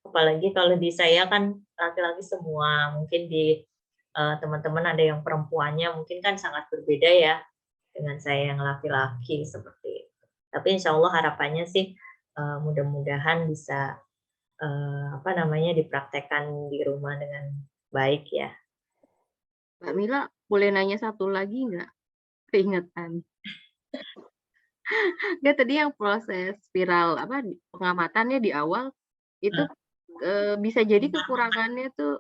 Apalagi kalau di saya kan laki-laki semua, mungkin di teman-teman ada yang perempuannya mungkin kan sangat berbeda ya dengan saya yang laki-laki seperti itu. Tapi insya Allah harapannya sih mudah-mudahan bisa dipraktekkan di rumah dengan baik ya. Mbak Mila boleh nanya satu lagi nggak? Keingetan. Nggak, tadi yang proses spiral pengamatannya di awal itu bisa jadi kekurangannya tuh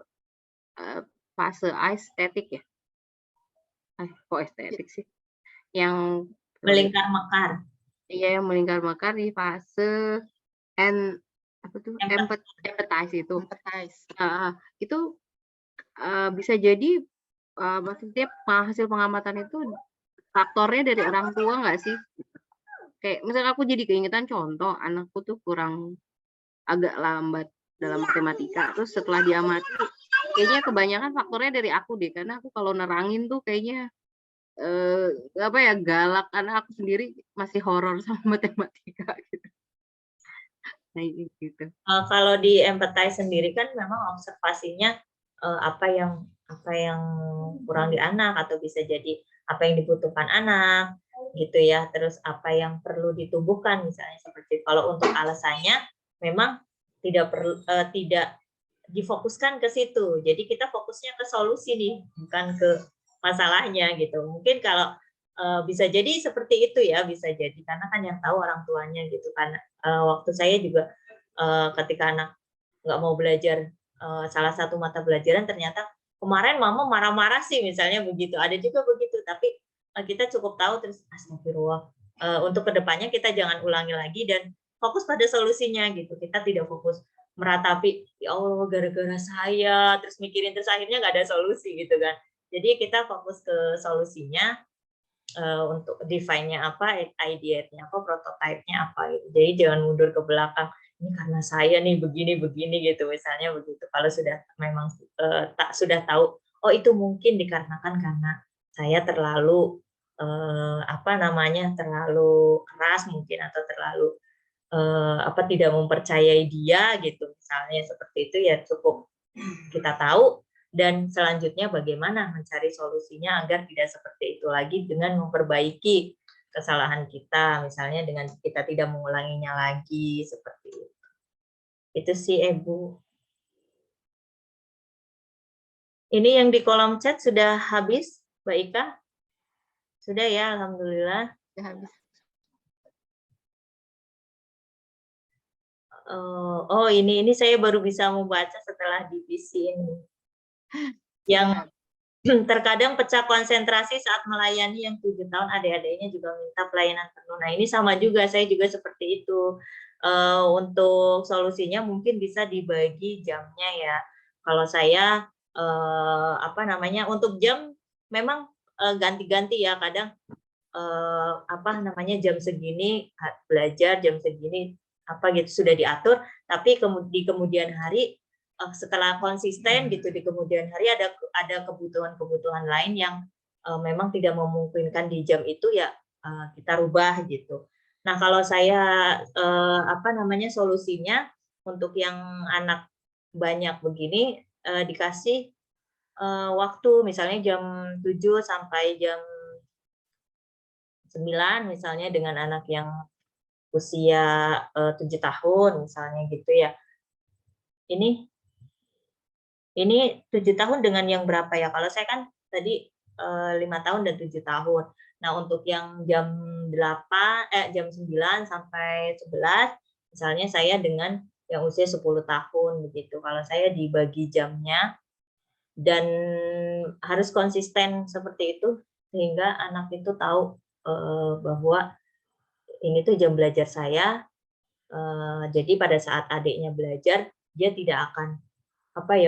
fase estetik ya. Kok estetik sih? Yang Melingkar mekar. Iya, yang melingkar mekar di fase empathize itu. Itu bisa jadi maksudnya hasil pengamatan itu faktornya dari orang tua nggak sih? Kayak misalnya aku jadi keingetan contoh, anakku tuh agak lambat dalam matematika. Terus setelah diamati, kayaknya kebanyakan faktornya dari aku deh, karena aku kalau nerangin tuh kayaknya galak, karena aku sendiri masih horor sama matematika gitu. Nah, gitu. Kalau di empathize sendiri kan memang observasinya apa yang kurang di anak, atau bisa jadi apa yang dibutuhkan anak gitu ya, terus apa yang perlu ditumbuhkan misalnya seperti kalau untuk alasannya memang tidak difokuskan ke situ, jadi kita fokusnya ke solusi nih, bukan ke masalahnya gitu. Mungkin kalau bisa jadi seperti itu ya, bisa jadi karena kan yang tahu orang tuanya gitu kan. Waktu saya juga ketika anak nggak mau belajar salah satu mata pelajaran, ternyata kemarin mama marah-marah sih misalnya begitu, ada juga begitu, tapi kita cukup tahu terus astagfirullah, untuk kedepannya kita jangan ulangi lagi dan fokus pada solusinya gitu. Kita tidak fokus meratapi ya Allah gara-gara saya terus mikirin terus akhirnya nggak ada solusi gitu kan. Jadi kita fokus ke solusinya, untuk define-nya apa, idea-nya apa, prototype-nya apa gitu. Jadi jangan mundur ke belakang, ini karena saya nih begini gitu misalnya begitu. Kalau sudah memang sudah tahu oh itu mungkin dikarenakan karena saya terlalu terlalu keras mungkin, atau terlalu tidak mempercayai dia gitu, misalnya seperti itu, ya cukup kita tahu. Dan selanjutnya bagaimana mencari solusinya agar tidak seperti itu lagi dengan memperbaiki kesalahan kita, misalnya dengan kita tidak mengulanginya lagi, seperti itu. Itu sih, Ibu. Ini yang di kolom chat sudah habis, Mbak Ika? Sudah ya, alhamdulillah. Udah habis. Oh, ini saya baru bisa membaca setelah divisi ini. Yang terkadang pecah konsentrasi saat melayani yang 7 tahun, adik-adiknya juga minta pelayanan penuh. Nah, ini sama juga, saya juga seperti itu. Untuk solusinya mungkin bisa dibagi jamnya ya. Kalau saya untuk jam memang ganti-ganti ya, kadang jam segini belajar, jam segini sudah diatur, tapi di kemudian hari setelah konsisten gitu, di kemudian hari ada kebutuhan lain yang memang tidak memungkinkan di jam itu, ya kita rubah gitu. Nah, kalau saya solusinya untuk yang anak banyak begini, dikasih waktu misalnya jam 7 sampai jam 9 misalnya, dengan anak yang usia 7 tahun misalnya gitu ya. Ini 7 tahun dengan yang berapa ya? Kalau saya kan tadi 5 tahun dan 7 tahun. Nah, untuk yang jam 9 sampai 11 misalnya saya dengan yang usia 10 tahun begitu. Kalau saya dibagi jamnya, dan harus konsisten seperti itu sehingga anak itu tahu bahwa ini tuh jam belajar saya. Jadi pada saat adiknya belajar, dia tidak akan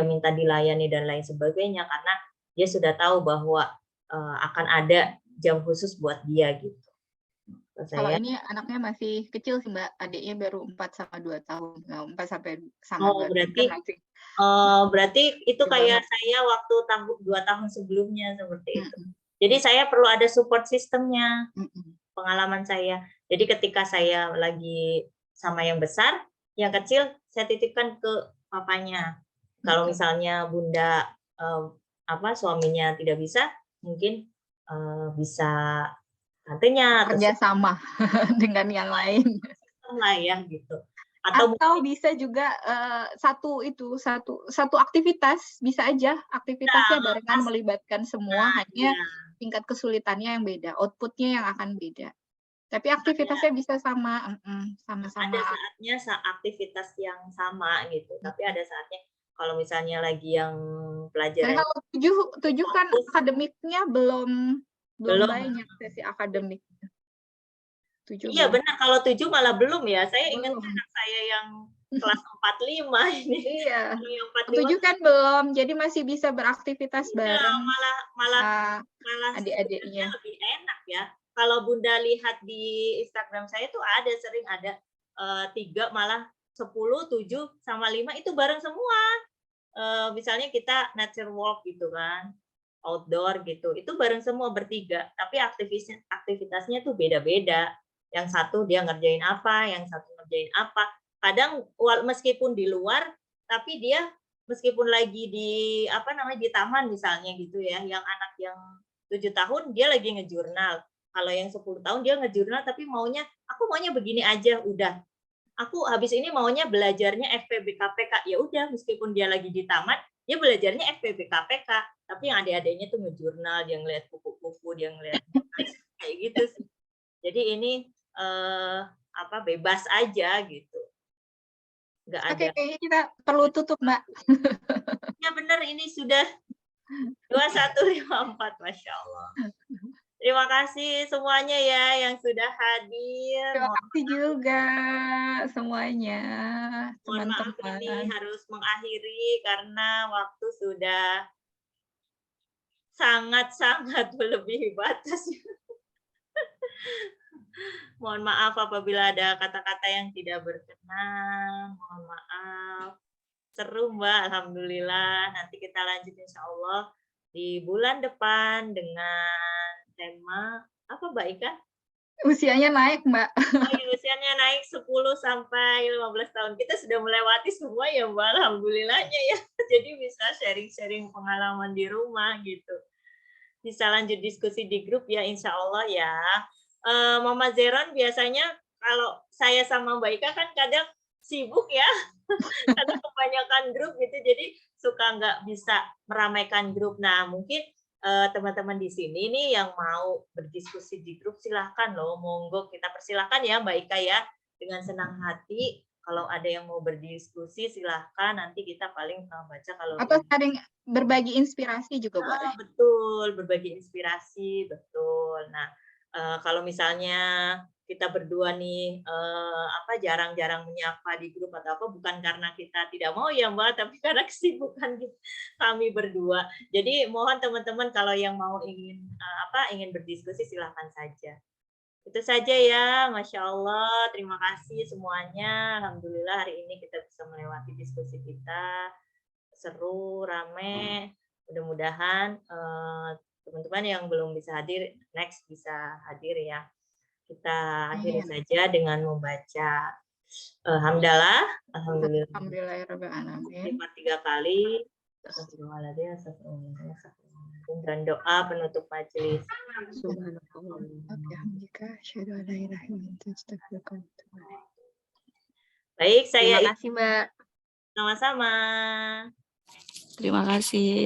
minta dilayani dan lain sebagainya, karena dia sudah tahu bahwa akan ada jam khusus buat dia gitu. Kalau ini anaknya masih kecil sih, Mbak, adiknya baru 4 sama 2 tahun, 4 sampai sama 2 tahun kan masih. Berarti itu kayak saya waktu 2 tahun sebelumnya seperti itu. Jadi saya perlu ada support sistemnya, pengalaman saya. Jadi ketika saya lagi sama yang besar, yang kecil saya titipkan ke papanya. Kalau misalnya bunda suaminya tidak bisa, mungkin bisa tantenya kerja sama dengan yang lain. Lah ya gitu. Atau bisa juga satu aktivitas, bisa aja aktivitasnya barengan melibatkan semua, hanya tingkat kesulitannya yang beda, output-nya yang akan beda. Tapi aktivitasnya bisa sama, sama-sama. Ada saatnya aktivitas yang sama gitu, tapi ada saatnya kalau misalnya lagi yang pelajaran. Kalau 7 kan akademiknya belum banyak sesi akademiknya. 7 iya belum. benar, kalau 7 malah belum ya. Saya ingat anak saya yang kelas 45 ini. Iya. 7 kan belum, jadi masih bisa beraktivitas bareng. Malah adik-adiknya lebih enak ya. Kalau Bunda lihat di Instagram saya tuh sering ada 3 malah 10, 7 sama 5 itu bareng semua. Misalnya kita nature walk gitu kan, outdoor gitu, itu bareng semua bertiga, tapi aktivitasnya tuh beda-beda. Yang satu dia ngerjain apa, yang satu ngerjain apa. Kadang meskipun di luar, tapi dia meskipun lagi di di taman misalnya gitu ya, yang anak yang 7 tahun dia lagi ngejurnal. Kalau yang 10 tahun dia ngejurnal tapi aku maunya begini aja, udah. Aku habis ini maunya belajarnya FPB-KPK. Ya udah, meskipun dia lagi di taman, dia belajarnya FPB-KPK. Tapi yang adik-adiknya tuh ngejurnal, dia ngeliat buku-buku, dia ngeliat kayak gitu sih. Jadi ini bebas aja gitu. Nggak ada. Oke, kayaknya kita perlu tutup, Mbak. Ya benar, ini sudah 21.54, Masya Allah. Terima kasih semuanya ya yang sudah hadir. Terima kasih juga semuanya, teman-teman. Mohon maaf ini harus mengakhiri karena waktu sudah sangat-sangat melebihi batas. Mohon maaf apabila ada kata-kata yang tidak berkenan. Mohon maaf. Seru Mbak, alhamdulillah. Nanti kita lanjut insya Allah di bulan depan dengan tema apa Mbak Ika? Usianya naik, Mbak. Oh iya, usianya naik 10 sampai 15 tahun. Kita sudah melewati semua ya Mbak, alhamdulillahnya ya. Jadi bisa sharing-sharing pengalaman di rumah gitu. Bisa lanjut diskusi di grup ya insya Allah ya. Mama Zeron biasanya kalau saya sama Mbak Ika kan kadang sibuk ya. Kadang kebanyakan grup gitu, jadi suka nggak bisa meramaikan grup. Nah, mungkin teman-teman di sini nih yang mau berdiskusi di grup silahkan loh, monggo kita persilahkan ya Mbak Ika ya, dengan senang hati. Kalau ada yang mau berdiskusi silahkan, nanti kita paling baca kalau Atau saling berbagi inspirasi juga boleh. betul, berbagi inspirasi, betul. Nah, kalau misalnya kita berdua nih jarang-jarang menyapa di grup atau apa, bukan karena kita tidak mau ya Mbak, tapi karena kesibukan kami berdua. Jadi mohon teman-teman kalau yang mau ingin berdiskusi silahkan saja. Itu saja ya, Masya Allah. Terima kasih semuanya. Alhamdulillah hari ini kita bisa melewati diskusi kita. Seru, rame. Mudah-mudahan teman-teman yang belum bisa hadir, next bisa hadir ya. Kita akhiri saja dengan membaca hamdalah. Alhamdulillah. Alhamdulillahirabbil alamin. 3 kali. Dan doa penutup majelis. Baik, saya Terima kasih Mbak. sama-sama. Terima kasih.